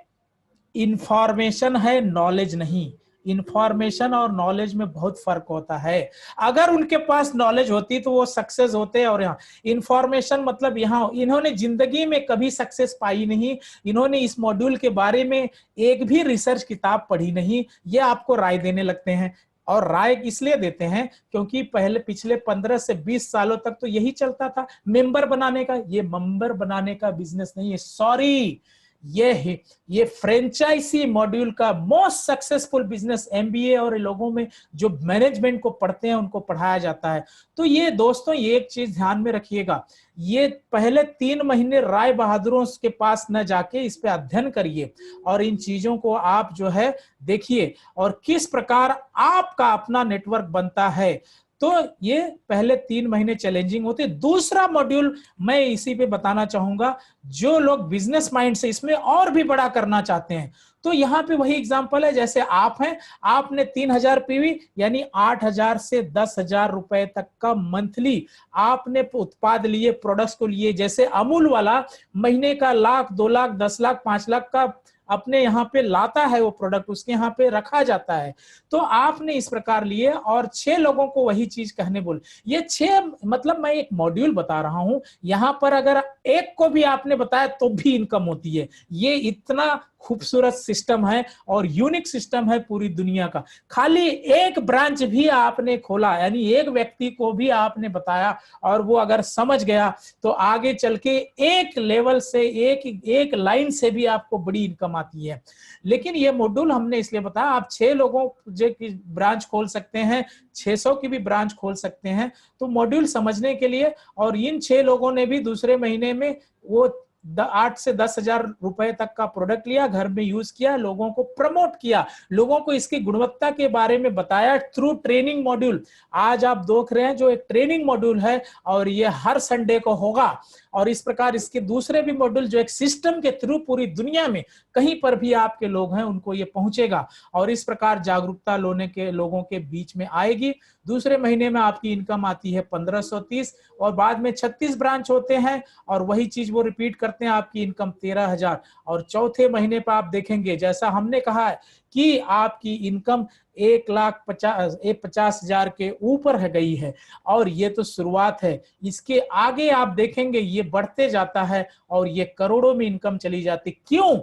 इंफॉर्मेशन है, नॉलेज नहीं। इंफॉर्मेशन और नॉलेज में बहुत फर्क होता है। अगर उनके पास नॉलेज होती तो वो सक्सेस होते, और यहाँ इंफॉर्मेशन मतलब यहाँ इन्होंने जिंदगी में कभी सक्सेस पाई नहीं, इन्होंने इस मॉड्यूल के बारे में एक भी रिसर्च किताब पढ़ी नहीं, ये आपको राय देने लगते हैं। और राय इसलिए देते हैं क्योंकि पिछले 15 से 20 सालों तक तो यही चलता था, मेंबर बनाने का। ये मेंबर बनाने का बिजनेस नहीं है, सॉरी, ये फ्रेंचाइजी मॉड्यूल का मोस्ट सक्सेसफुल बिजनेस एमबीए और लोगों में जो मैनेजमेंट को पढ़ते हैं उनको पढ़ाया जाता है। तो ये दोस्तों, ये एक चीज ध्यान में रखिएगा, ये पहले 3 महीने राय बहादुरों के पास न जाके इस पे अध्ययन करिए और इन चीजों को आप जो है देखिए और किस प्रकार आपका अपना नेटवर्क बनता है। तो ये पहले 3 महीने चैलेंजिंग होते। दूसरा मॉड्यूल मैं इसी पे बताना चाहूंगा, जो लोग बिजनेस माइंड से इसमें और भी बड़ा करना चाहते हैं, तो यहाँ पे वही एग्जांपल है, जैसे आप हैं, आपने 3,000 पीवी यानी 8,000 से 10,000 रुपए तक का मंथली आपने उत्पाद लिए, प्रोडक्ट्स को लिए। जैसे अमूल वाला महीने का 1,00,000, 2,00,000, 10,00,000, 5,00,000 का अपने यहाँ पे लाता है, वो प्रोडक्ट उसके यहाँ पे रखा जाता है। तो आपने इस प्रकार लिए और 6 लोगों को वही चीज कहने बोले। ये 6 मतलब मैं एक मॉड्यूल बता रहा हूं, यहाँ पर अगर एक को भी आपने बताया तो भी इनकम होती है। ये इतना खूबसूरत सिस्टम है और यूनिक सिस्टम है पूरी दुनिया का। खाली एक ब्रांच भी आपने खोला, यानी एक व्यक्ति को भी आपने बताया और वो अगर समझ गया तो आगे चल के एक लेवल से, एक लाइन से भी आपको बड़ी इनकम आती है। लेकिन ये मॉड्यूल हमने इसलिए बताया, आप 6 लोगों की ब्रांच खोल सकते हैं, 600 की भी ब्रांच खोल सकते हैं। तो मॉड्यूल समझने के लिए, और इन 6 लोगों ने भी दूसरे महीने में वो 8 से 10,000 रुपए तक का प्रोडक्ट लिया, घर में यूज किया, लोगों को प्रमोट किया, लोगों को इसकी गुणवत्ता के बारे में बताया थ्रू ट्रेनिंग मॉड्यूल। आज आप देख रहे हैं जो एक ट्रेनिंग मॉड्यूल है और ये हर संडे को होगा। और इस प्रकार इसके दूसरे भी मॉड्यूल जो एक सिस्टम के थ्रू पूरी दुनिया में कहीं पर भी आपके लोग हैं उनको ये पहुंचेगा और इस प्रकार जागरूकता लोने के लोगों के बीच में आएगी। दूसरे महीने में आपकी इनकम आती है 1530 और बाद में 36 ब्रांच होते हैं और वही चीज वो रिपीट करते हैं, आपकी इनकम 13,000। और चौथे महीने पर आप देखेंगे जैसा हमने कहा है कि आपकी इनकम 1,50,000 के ऊपर है गई है और ये तो शुरुआत है। इसके आगे आप देखेंगे ये बढ़ते जाता है और ये करोड़ों में इनकम चली जाती। क्यों?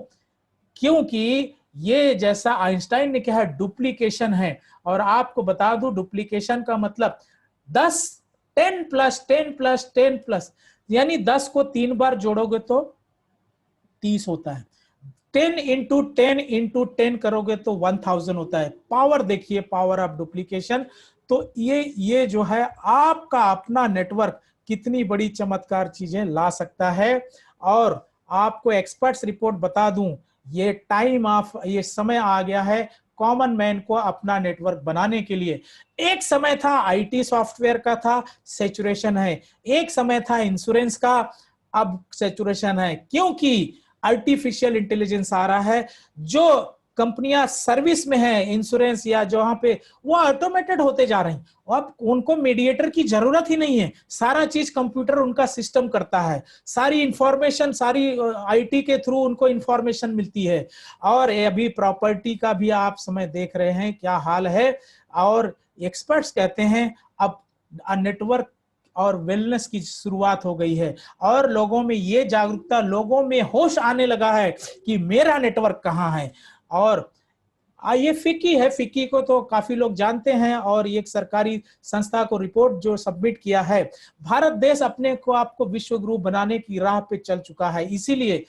क्योंकि ये जैसा आइंस्टाइन ने कहा डुप्लीकेशन है। और आपको बता दूं डुप्लीकेशन का मतलब 10 प्लस 10 प्लस 10 प्लस, यानी 10 को 3 बार जोड़ोगे तो 30 होता है, 10 इंटू 10 इंटू 10 करोगे तो 1000 होता है। पावर देखिए, पावर ऑफ डुप्लीकेशन। तो ये जो है आपका अपना नेटवर्क कितनी बड़ी चमत्कार चीजें ला सकता है। और आपको एक्सपर्ट्स रिपोर्ट बता दूं, ये समय आ गया है कॉमन मैन को अपना नेटवर्क बनाने के लिए। एक समय था आईटी सॉफ्टवेयर का था, सैचुरेशन है। एक समय था इंश्योरेंस का, अब सैचुरेशन है। क्योंकि आर्टिफिशियल इंटेलिजेंस आ रहा है, जो कंपनियां सर्विस में है इंश्योरेंस या जहां पे, वो ऑटोमेटेड होते जा रहे हैं। अब उनको मीडिएटर की जरूरत ही नहीं है, सारा चीज कंप्यूटर उनका सिस्टम करता है, सारी इंफॉर्मेशन सारी आईटी के थ्रू उनको इंफॉर्मेशन मिलती है। और अभी प्रॉपर्टी का भी आप समय देख रहे हैं क्या हाल है। और एक्सपर्ट्स कहते हैं अब नेटवर्क और वेलनेस की शुरुआत हो गई है और लोगों में ये जागरूकता, लोगों में होश आने लगा है कि मेरा नेटवर्क कहाँ है। और ये फिक्की है, फिक्की को तो काफी लोग जानते हैं और एक सरकारी संस्था को रिपोर्ट जो सबमिट किया है, भारत देश अपने को आपको विश्व गुरु बनाने की राह पे चल चुका है। इसीलिए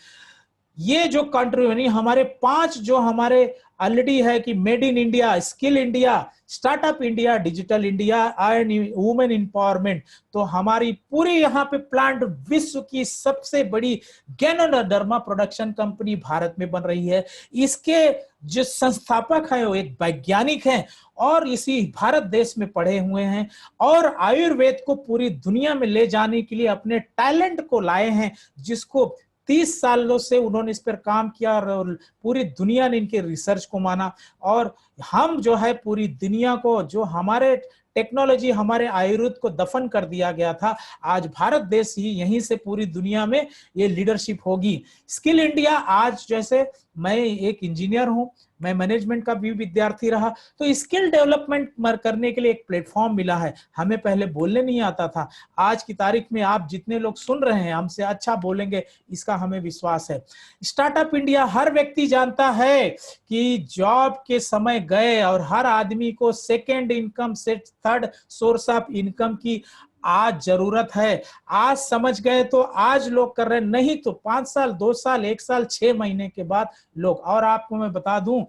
ये जो कंट्री हमारे 5 जो हमारे ऑलरेडी है कि made in India, skill India, startup India, digital India and women empowerment, तो हमारी पूरी यहाँ पे प्लांट विश्व की सबसे बड़ी गैनोडर्मा प्रोडक्शन कंपनी भारत में बन रही है। इसके जो संस्थापक है वो एक वैज्ञानिक हैं और इसी भारत देश में पढ़े हुए हैं और आयुर्वेद को पूरी दुनिया में ले जाने के लिए अपने टैलेंट को लाए हैं, जिसको 30 सालों से उन्होंने इस पर काम किया और पूरी दुनिया ने इनके रिसर्च को माना। और हम जो है पूरी दुनिया को, जो हमारे टेक्नोलॉजी हमारे आयुर्वेद को दफन कर दिया गया था, आज भारत देश ही यहीं से पूरी दुनिया में ये लीडरशिप होगी। स्किल इंडिया, आज जैसे मैं एक इंजीनियर हूं, मैं मैनेजमेंट का भी विद्यार्थी रहा, तो स्किल डेवलपमेंट करने के लिए एक प्लेटफॉर्म मिला है। हमें पहले बोलने नहीं आता था, आज की तारीख में आप जितने लोग सुन रहे हैं हमसे अच्छा बोलेंगे, इसका हमें विश्वास है। स्टार्टअप इंडिया, हर व्यक्ति जानता है कि जॉब के समय गए और हर आदमी को सेकेंड इनकम से थर्ड सोर्स ऑफ इनकम की आज जरूरत है। आज समझ गए तो आज लोग कर रहे हैं, नहीं तो 5 साल 2 साल 1 साल 6 महीने के बाद लोग। और आपको मैं बता दूं,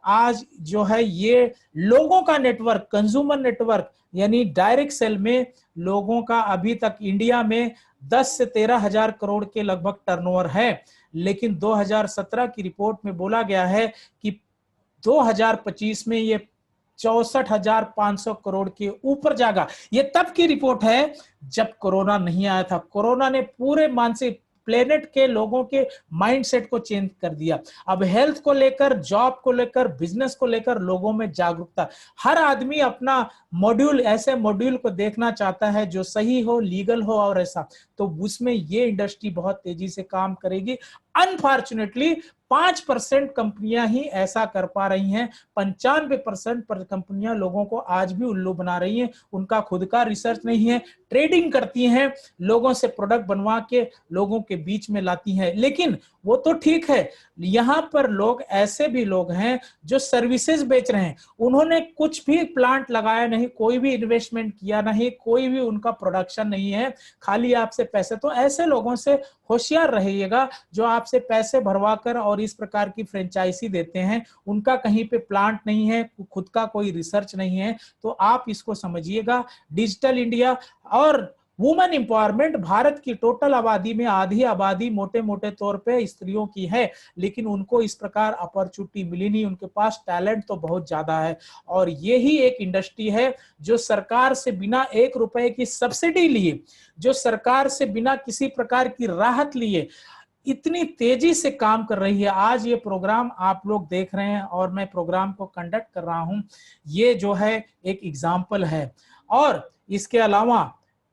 आज जो है ये लोगों का नेटवर्क, कंज्यूमर नेटवर्क यानी डायरेक्ट सेल में लोगों का अभी तक इंडिया में 10 से 13 हजार करोड़ के लगभग टर्नओवर है। लेकिन 2017 की रिपोर्ट में बोला गया है कि 2025 में ये 64,500 करोड़ के ऊपर जाएगा। ये तब की रिपोर्ट है जब कोरोना नहीं आया था। कोरोना ने पूरे मानसिक प्लेनेट के लोगों के माइंडसेट को चेंज कर दिया। अब हेल्थ को लेकर, जॉब को लेकर, बिजनेस को लेकर लोगों में जागरूकता, हर आदमी अपना मॉड्यूल, ऐसे मॉड्यूल को देखना चाहता है जो सही हो, लीगल हो और ऐसा, तो उसमें ये इंडस्ट्री बहुत तेजी से काम करेगी। अनफॉर्चुनेटली 5% कंपनियां ही ऐसा कर पा रही हैं, 95% पर कंपनियां लोगों को आज भी उल्लू बना रही हैं। उनका खुद का रिसर्च नहीं है, ट्रेडिंग करती हैं, लोगों से प्रोडक्ट बनवा के लोगों के बीच में लाती हैं। लेकिन वो तो ठीक है, यहां पर लोग ऐसे भी लोग हैं जो सर्विसेज बेच रहे हैं, उन्होंने कुछ भी प्लांट लगाया नहीं, कोई भी इन्वेस्टमेंट किया नहीं, कोई भी उनका प्रोडक्शन नहीं है, खाली आपसे पैसे। तो ऐसे लोगों से होशियार रहिएगा जो आपसे पैसे भरवा कर और इस प्रकार की फ्रेंचाइजी देते हैं, उनका कहीं पे प्लांट नहीं है, खुद का कोई रिसर्च नहीं है। तो आप इसको समझिएगा। डिजिटल इंडिया और वुमेन एम्पावरमेंट, भारत की टोटल आबादी में आधी आबादी मोटे मोटे तौर पे स्त्रियों की है, लेकिन उनको इस प्रकार अपॉर्चुनिटी मिली नहीं। उनके पास टैलेंट तो बहुत ज्यादा है, और यही एक इंडस्ट्री है जो सरकार से बिना 1 रुपए की सब्सिडी लिए, जो सरकार से बिना किसी प्रकार की राहत लिए इतनी तेजी से काम कर रही है। आज ये प्रोग्राम आप लोग देख रहे हैं और मैं प्रोग्राम को कंडक्ट कर रहा हूं, ये जो है एक एग्जाम्पल है। और इसके अलावा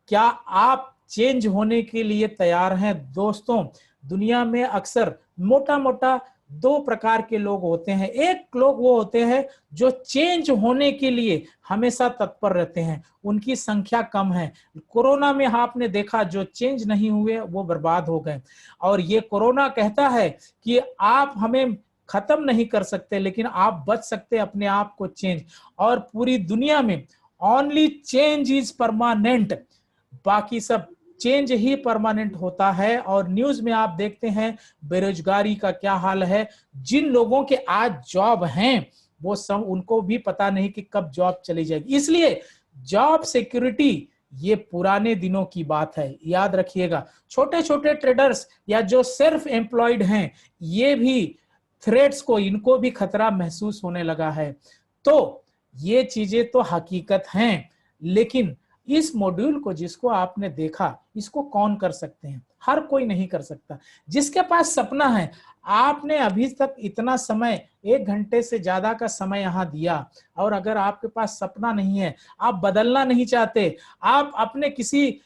क्या आप चेंज होने के लिए तैयार हैं? दोस्तों, दुनिया में अक्सर मोटा मोटा 2 प्रकार के लोग होते हैं। एक लोग वो होते हैं जो चेंज होने के लिए हमेशा तत्पर रहते हैं, उनकी संख्या कम है। कोरोना में आपने देखा जो चेंज नहीं हुए वो बर्बाद हो गए। और ये कोरोना कहता है कि आप हमें खत्म नहीं कर सकते, लेकिन आप बच सकते अपने आप को चेंज। और पूरी दुनिया में ओनली चेंज इज परमानेंट, बाकी सब चेंज ही परमानेंट होता है। और न्यूज में आप देखते हैं बेरोजगारी का क्या हाल है। जिन लोगों के आज जॉब हैं वो सब, उनको भी पता नहीं कि कब जॉब चली जाएगी। इसलिए जॉब सिक्योरिटी ये पुराने दिनों की बात है, याद रखिएगा। छोटे छोटे ट्रेडर्स या जो सेल्फ एम्प्लॉयड हैं, ये भी थ्रेट्स को, इनको भी खतरा महसूस होने लगा है। तो ये चीजें तो हकीकत हैं, लेकिन इस मॉड्यूल को जिसको आपने देखा, इसको कौन कर सकते हैं? हर कोई नहीं कर सकता। जिसके पास सपना है, आपने अभी तक इतना समय, 1 घंटे से ज्यादा का समय यहां दिया, और अगर आपके पास सपना नहीं है, आप बदलना नहीं चाहते, आप अपने किसी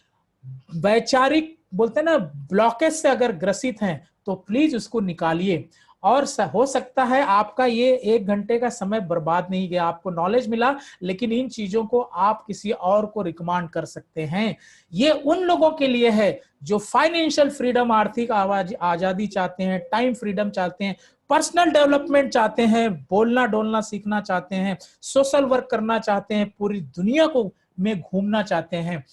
वैचारिक, बोलते हैं ना, ब्लॉकेज से अगर ग्रसित हैं, तो प्लीज उसको निकालिए। और हो सकता है आपका ये 1 घंटे का समय बर्बाद नहीं गया, आपको नॉलेज मिला, लेकिन इन चीजों को आप किसी और को रिकमेंड कर सकते हैं। ये उन लोगों के लिए है जो फाइनेंशियल फ्रीडम, आर्थिक आजादी चाहते हैं, टाइम फ्रीडम चाहते हैं, पर्सनल डेवलपमेंट चाहते हैं, बोलना डोलना सीखना चाहते हैं, सोशल वर्क करना चाहते हैं, पूरी दुनिया को में घूमना चाहते हैं,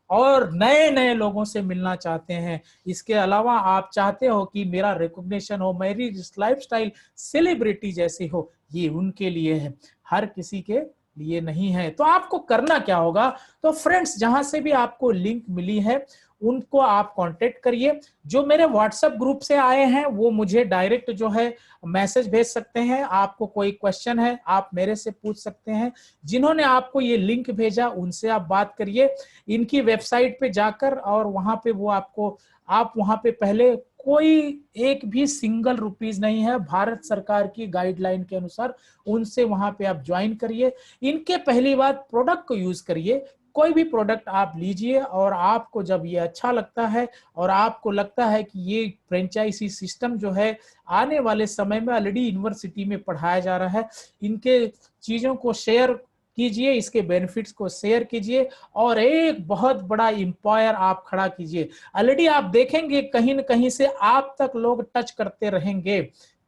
और नए नए लोगों से मिलना चाहते हैं। इसके अलावा आप चाहते हो कि मेरा रिकॉग्निशन हो, मेरी लाइफस्टाइल सेलिब्रिटी जैसी हो, ये उनके लिए है, हर किसी के लिए नहीं है। तो आपको करना क्या होगा? तो फ्रेंड्स, जहां से भी आपको लिंक मिली है उनको आप कांटेक्ट करिए। जो मेरे व्हाट्सएप ग्रुप से आए हैं वो मुझे डायरेक्ट जो है मैसेज भेज सकते हैं। आपको कोई क्वेश्चन है आप मेरे से पूछ सकते हैं। जिन्होंने आपको ये लिंक भेजा उनसे आप बात करिए, इनकी वेबसाइट पे जाकर, और वहां पे वो आपको, आप वहां पे पहले कोई एक भी सिंगल रुपीज नहीं है, भारत सरकार की गाइडलाइन के अनुसार उनसे वहां पे आप ज्वाइन करिए। इनके पहली बात, प्रोडक्ट को यूज करिए। कोई भी प्रोडक्ट आप लीजिए, और आपको जब ये अच्छा लगता है और आपको लगता है कि ये फ्रेंचाइजी सिस्टम जो है आने वाले समय में ऑलरेडी यूनिवर्सिटी में पढ़ाया जा रहा है, इनके चीजों को शेयर कीजिए, इसके बेनिफिट्स को शेयर कीजिए, और एक बहुत बड़ा एम्पायर आप खड़ा कीजिए। ऑलरेडी आप देखेंगे कहीं न कहीं से आप तक लोग टच करते रहेंगे।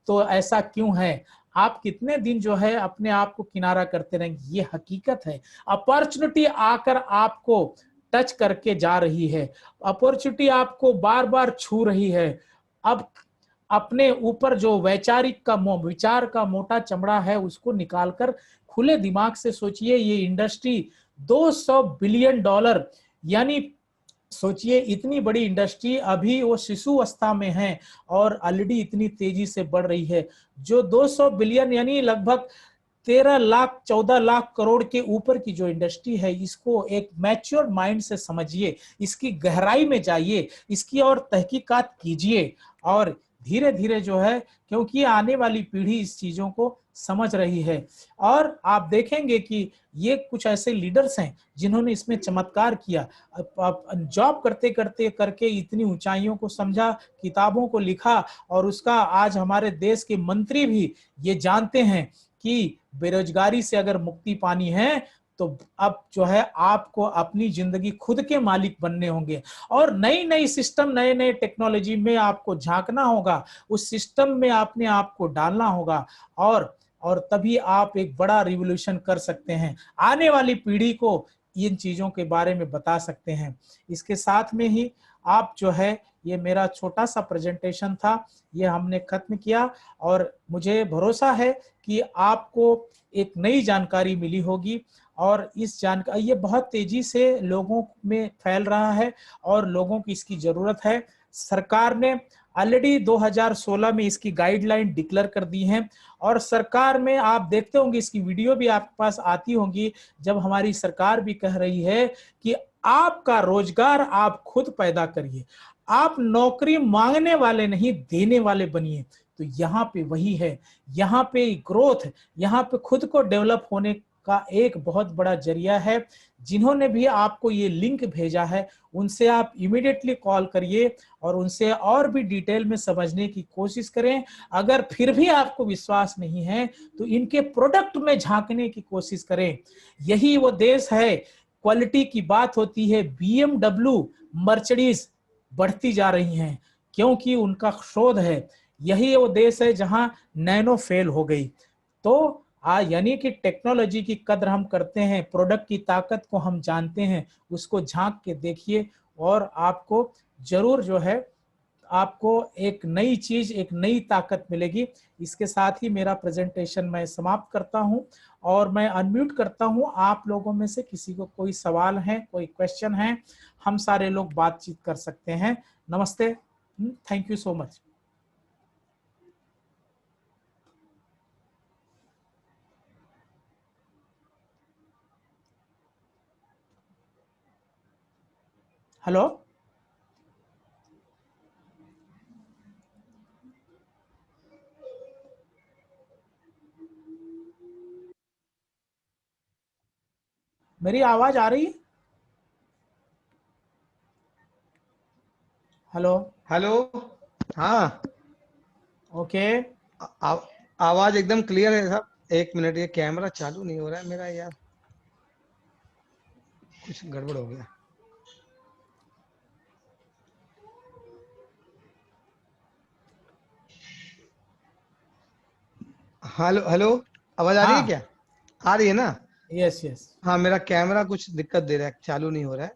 तो ऐसा क्यों है? आप कितने दिन जो है अपने आप को किनारा करते रहेंगे? ये हकीकत है। अपॉर्चुनिटी आकर आपको टच करके जा रही है, अपॉर्चुनिटी आपको बार बार छू रही है। अब अपने ऊपर जो वैचारिक का विचार का मोटा चमड़ा है उसको निकालकर खुले दिमाग से सोचिए। ये इंडस्ट्री $200 बिलियन, यानी सोचिए इतनी बड़ी इंडस्ट्री अभी वो शिशु अवस्था में है और ऑलरेडी इतनी तेजी से बढ़ रही है। जो 200 बिलियन यानी लगभग 13 लाख 14 लाख करोड़ के ऊपर की जो इंडस्ट्री है, इसको एक मैच्योर माइंड से समझिए, इसकी गहराई में जाइए, इसकी और तहकीकात कीजिए, और धीरे धीरे जो है, क्योंकि आने वाली पीढ़ी इस चीजों को समझ रही है। और आप देखेंगे कि ये कुछ ऐसे लीडर्स हैं जिन्होंने इसमें चमत्कार किया, जॉब करते करते करके इतनी ऊंचाइयों को समझा, किताबों को लिखा, और उसका आज हमारे देश के मंत्री भी ये जानते हैं कि बेरोजगारी से अगर मुक्ति पानी है तो अब जो है आपको अपनी जिंदगी खुद के मालिक बनने होंगे, और नई नई सिस्टम, नए नए टेक्नोलॉजी में आपको झांकना होगा, उस सिस्टम में अपने आप को डालना होगा, और तभी आप एक बड़ा रिवॉल्यूशन कर सकते हैं, आने वाली पीढ़ी को इन चीजों के बारे में बता सकते हैं। इसके साथ में ही आप जो है, ये मेरा छोटा सा प्रेजेंटेशन था, ये हमने खत्म किया और मुझे भरोसा है कि आपको एक नई जानकारी मिली होगी। और इस जानकारी, ये बहुत तेजी से लोगों में फैल रहा है और लोगों की इसकी जरूरत है। सरकार ने ऑलरेडी 2016 में इसकी गाइडलाइन डिक्लेयर कर दी है और सरकार में आप देखते होंगे, इसकी वीडियो भी आपके पास आती होंगी, जब हमारी सरकार भी कह रही है कि आपका रोजगार आप खुद पैदा करिए, आप नौकरी मांगने वाले नहीं, देने वाले बनिए। तो यहाँ पे वही है, यहाँ पे ग्रोथ, यहाँ पे खुद को डेवलप होने का एक बहुत बड़ा जरिया है। जिन्होंने भी आपको ये लिंक भेजा है, उनसे आप इमीडिएटली कॉल करिए और उनसे और भी डिटेल में समझने की कोशिश करें। अगर फिर भी आपको विश्वास नहीं है तो इनके प्रोडक्ट में झांकने की कोशिश करें। यही वो देश है, क्वालिटी की बात होती है, BMW, मर्सिडीज बढ़ती जा रही हैं क्योंकि उनका शोध है। यही वो देश है जहां नैनो फेल हो गई। तो यानी कि टेक्नोलॉजी की कद्र हम करते हैं, प्रोडक्ट की ताकत को हम जानते हैं, उसको झांक के देखिए और आपको जरूर जो है, आपको एक नई चीज, एक नई ताकत मिलेगी। इसके साथ ही मेरा प्रेजेंटेशन मैं समाप्त करता हूं और मैं अनम्यूट करता हूं। आप लोगों में से किसी को कोई सवाल है, कोई क्वेश्चन है, हम सारे लोग बातचीत कर सकते हैं। नमस्ते, thank you so much. Hello, मेरी आवाज आ रही है? हेलो। हेलो। हाँ। ओके। आ, आवाज एकदम क्लियर है साहब। एक मिनट, ये कैमरा चालू नहीं हो रहा है मेरा यार, कुछ गड़बड़ हो गया। हेलो हेलो, आवाज आ रही है हाँ। क्या? आ रही है ना? Yes yes. हाँ, मेरा कैमरा कुछ दिक्कत दे रहा है, चालू नहीं हो रहा है।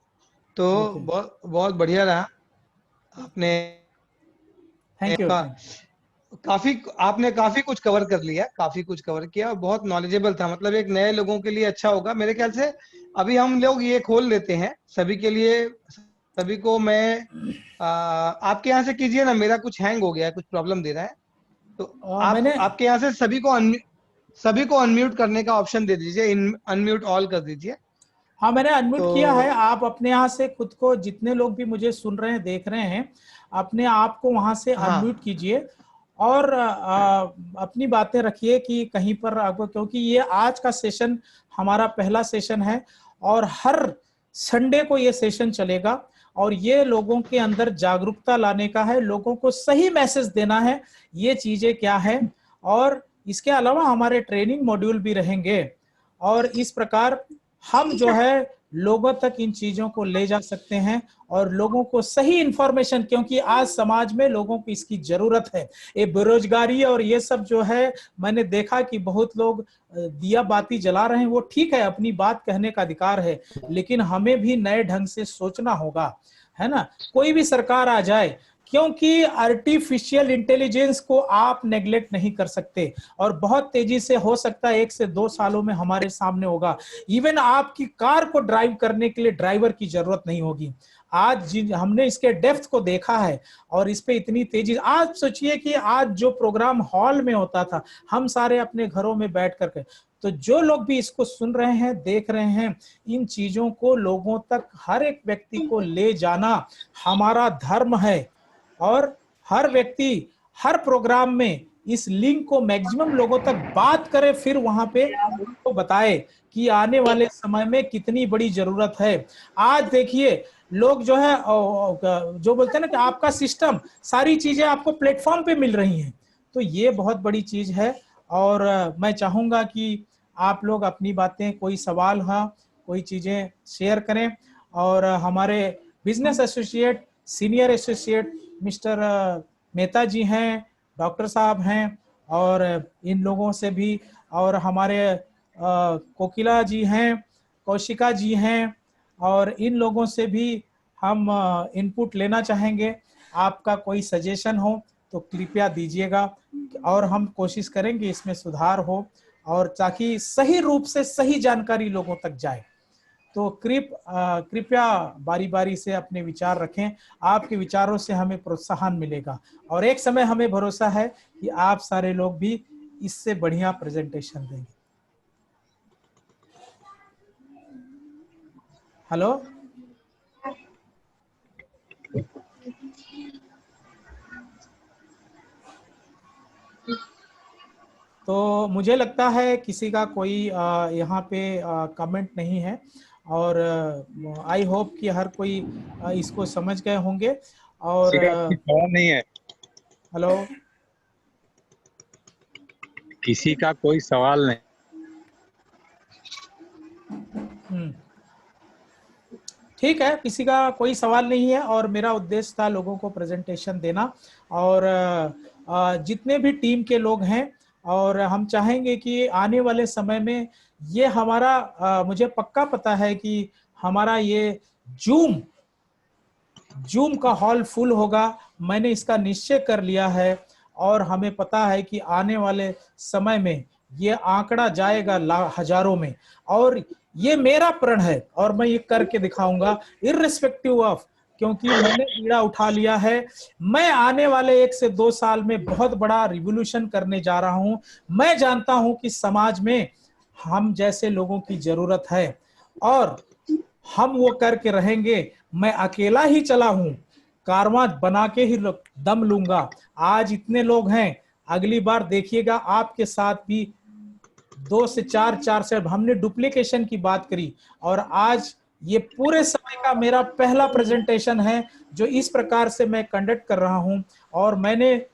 तो ओके। बहुत बहुत बढ़िया रहा आपने। थैंक यू, थैंक काफी आपने काफी कुछ कवर कर लिया, काफी कुछ कवर किया और बहुत नॉलेजेबल था। मतलब एक नए लोगों के लिए अच्छा होगा मेरे ख्याल से। अभी हम लोग ये खोल लेते हैं सभी के लिए, सभी को। मैं आपके यहाँ से कीजिए ना, मेरा कुछ हैंग हो गया है, कुछ प्रॉब्लम दे रहा है। तो यू। आप मैंने, आपके यहाँ से सभी को अनम्यूट करने का ऑप्शन दे दीजिए, अनम्यूट ऑल कर दीजिए। हाँ मैंने अनम्यूट किया है। तो आप अपने यहाँ से खुद को, जितने लोग भी मुझे सुन रहे हैं, देख रहे हैं, अपने आप को वहां से अनम्यूट हाँ कीजिए और अपनी बातें रखिए कि कहीं पर आपको, क्योंकि ये आज का सेशन हमारा पहला सेशन है और हर संडे को ये सेशन चलेगा और ये लोगों के अंदर जागरूकता लाने का है, लोगों को सही मैसेज देना है ये चीजें क्या है। और इसके अलावा हमारे ट्रेनिंग मॉड्यूल भी रहेंगे और इस प्रकार हम जो है लोगों तक इन चीजों को ले जा सकते हैं और लोगों को सही इंफॉर्मेशन, क्योंकि आज समाज में लोगों को इसकी जरूरत है। ये बेरोजगारी और ये सब जो है, मैंने देखा कि बहुत लोग दिया बाती जला रहे हैं। वो ठीक है, अपनी बात कहने का अधिकार है, लेकिन हमें भी नए ढंग से सोचना होगा, है ना। कोई भी सरकार आ जाए, क्योंकि आर्टिफिशियल इंटेलिजेंस को आप नेग्लेक्ट नहीं कर सकते और बहुत तेजी से हो सकता है 1 से 2 सालों में हमारे सामने होगा। इवन आपकी कार को ड्राइव करने के लिए ड्राइवर की जरूरत नहीं होगी। आज हमने इसके डेप्थ को देखा है और इस पे इतनी तेजी। आज सोचिए कि आज जो प्रोग्राम हॉल में होता था, हम सारे अपने घरों में बैठ करके, तो जो लोग भी इसको सुन रहे हैं, देख रहे हैं, इन चीजों को लोगों तक, हर एक व्यक्ति को ले जाना हमारा धर्म है। और हर व्यक्ति हर प्रोग्राम में इस लिंक को मैक्सिमम लोगों तक बात करे, फिर वहां पे तो बताए कि आने वाले समय में कितनी बड़ी जरूरत है। आज देखिए लोग जो है, जो बोलते हैं ना कि आपका सिस्टम, सारी चीजें आपको प्लेटफॉर्म पे मिल रही हैं, तो ये बहुत बड़ी चीज है। और मैं चाहूंगा कि आप लोग अपनी बातें, कोई सवाल है, कोई चीजें शेयर करें। और हमारे business associate, senior associate mister Mehta ji हैं, डॉक्टर साहब हैं, और इन लोगों से भी, और हमारे कोकिला जी हैं, कौशिका जी हैं, और इन लोगों से भी हम इनपुट लेना चाहेंगे। आपका कोई सजेशन हो तो कृपया दीजिएगा और हम कोशिश करेंगे इसमें सुधार हो और ताकि सही रूप से सही जानकारी लोगों तक जाए। तो कृपया बारी बारी से अपने विचार रखें। आपके विचारों से हमें प्रोत्साहन मिलेगा और एक समय हमें भरोसा है कि आप सारे लोग भी इससे बढ़िया प्रेजेंटेशन देंगे। हेलो, तो मुझे लगता है किसी का कोई यहाँ पे कमेंट नहीं है और आई होप कि हर कोई इसको समझ गए होंगे। और सवाल नहीं है, हेलो, किसी का कोई सवाल नहीं। ठीक है, किसी का कोई सवाल नहीं है और मेरा उद्देश्य था लोगों को प्रेजेंटेशन देना और जितने भी टीम के लोग हैं और हम चाहेंगे कि आने वाले समय में ये हमारा मुझे पक्का पता है कि हमारा ये जूम का हॉल फुल होगा। मैंने इसका निश्चय कर लिया है और हमें पता है कि आने वाले समय में ये आंकड़ा जाएगा हजारों में और ये मेरा प्रण है और मैं ये करके दिखाऊंगा इर्रिस्पेक्टिव ऑफ, क्योंकि मैंने बीड़ा उठा लिया है। मैं आने वाले 1 से 2 साल में बहुत बड़ा रिवॉल्यूशन करने जा रहा हूं। मैं जानता हूं कि समाज में हम जैसे लोगों की जरूरत है और हम वो करके रहेंगे। मैं अकेला ही चला हूं, कारवां बना के ही दम लूंगा। आज इतने लोग हैं, अगली बार देखिएगा आपके साथ भी 2 से 4 से हमने डुप्लीकेशन की बात करी और आज ये पूरे समय का मेरा पहला प्रेजेंटेशन है जो इस प्रकार से मैं कंडक्ट कर रहा हूं और मैंने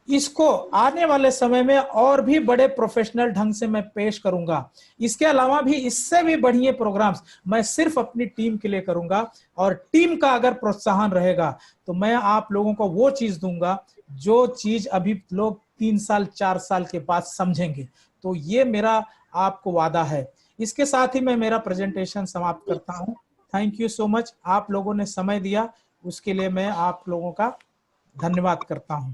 इसको आने वाले समय में और भी बड़े प्रोफेशनल ढंग से मैं पेश करूंगा। इसके अलावा भी इससे भी बढ़िया प्रोग्राम्स मैं सिर्फ अपनी टीम के लिए करूंगा और टीम का अगर प्रोत्साहन रहेगा तो मैं आप लोगों को वो चीज दूंगा जो चीज अभी लोग 3 साल 4 साल के बाद समझेंगे। तो ये मेरा आपको वादा है। इसके साथ ही मैं मेरा प्रेजेंटेशन समाप्त करता हूं। थैंक यू सो मच, आप लोगों ने समय दिया उसके लिए मैं आप लोगों का धन्यवाद करता हूं।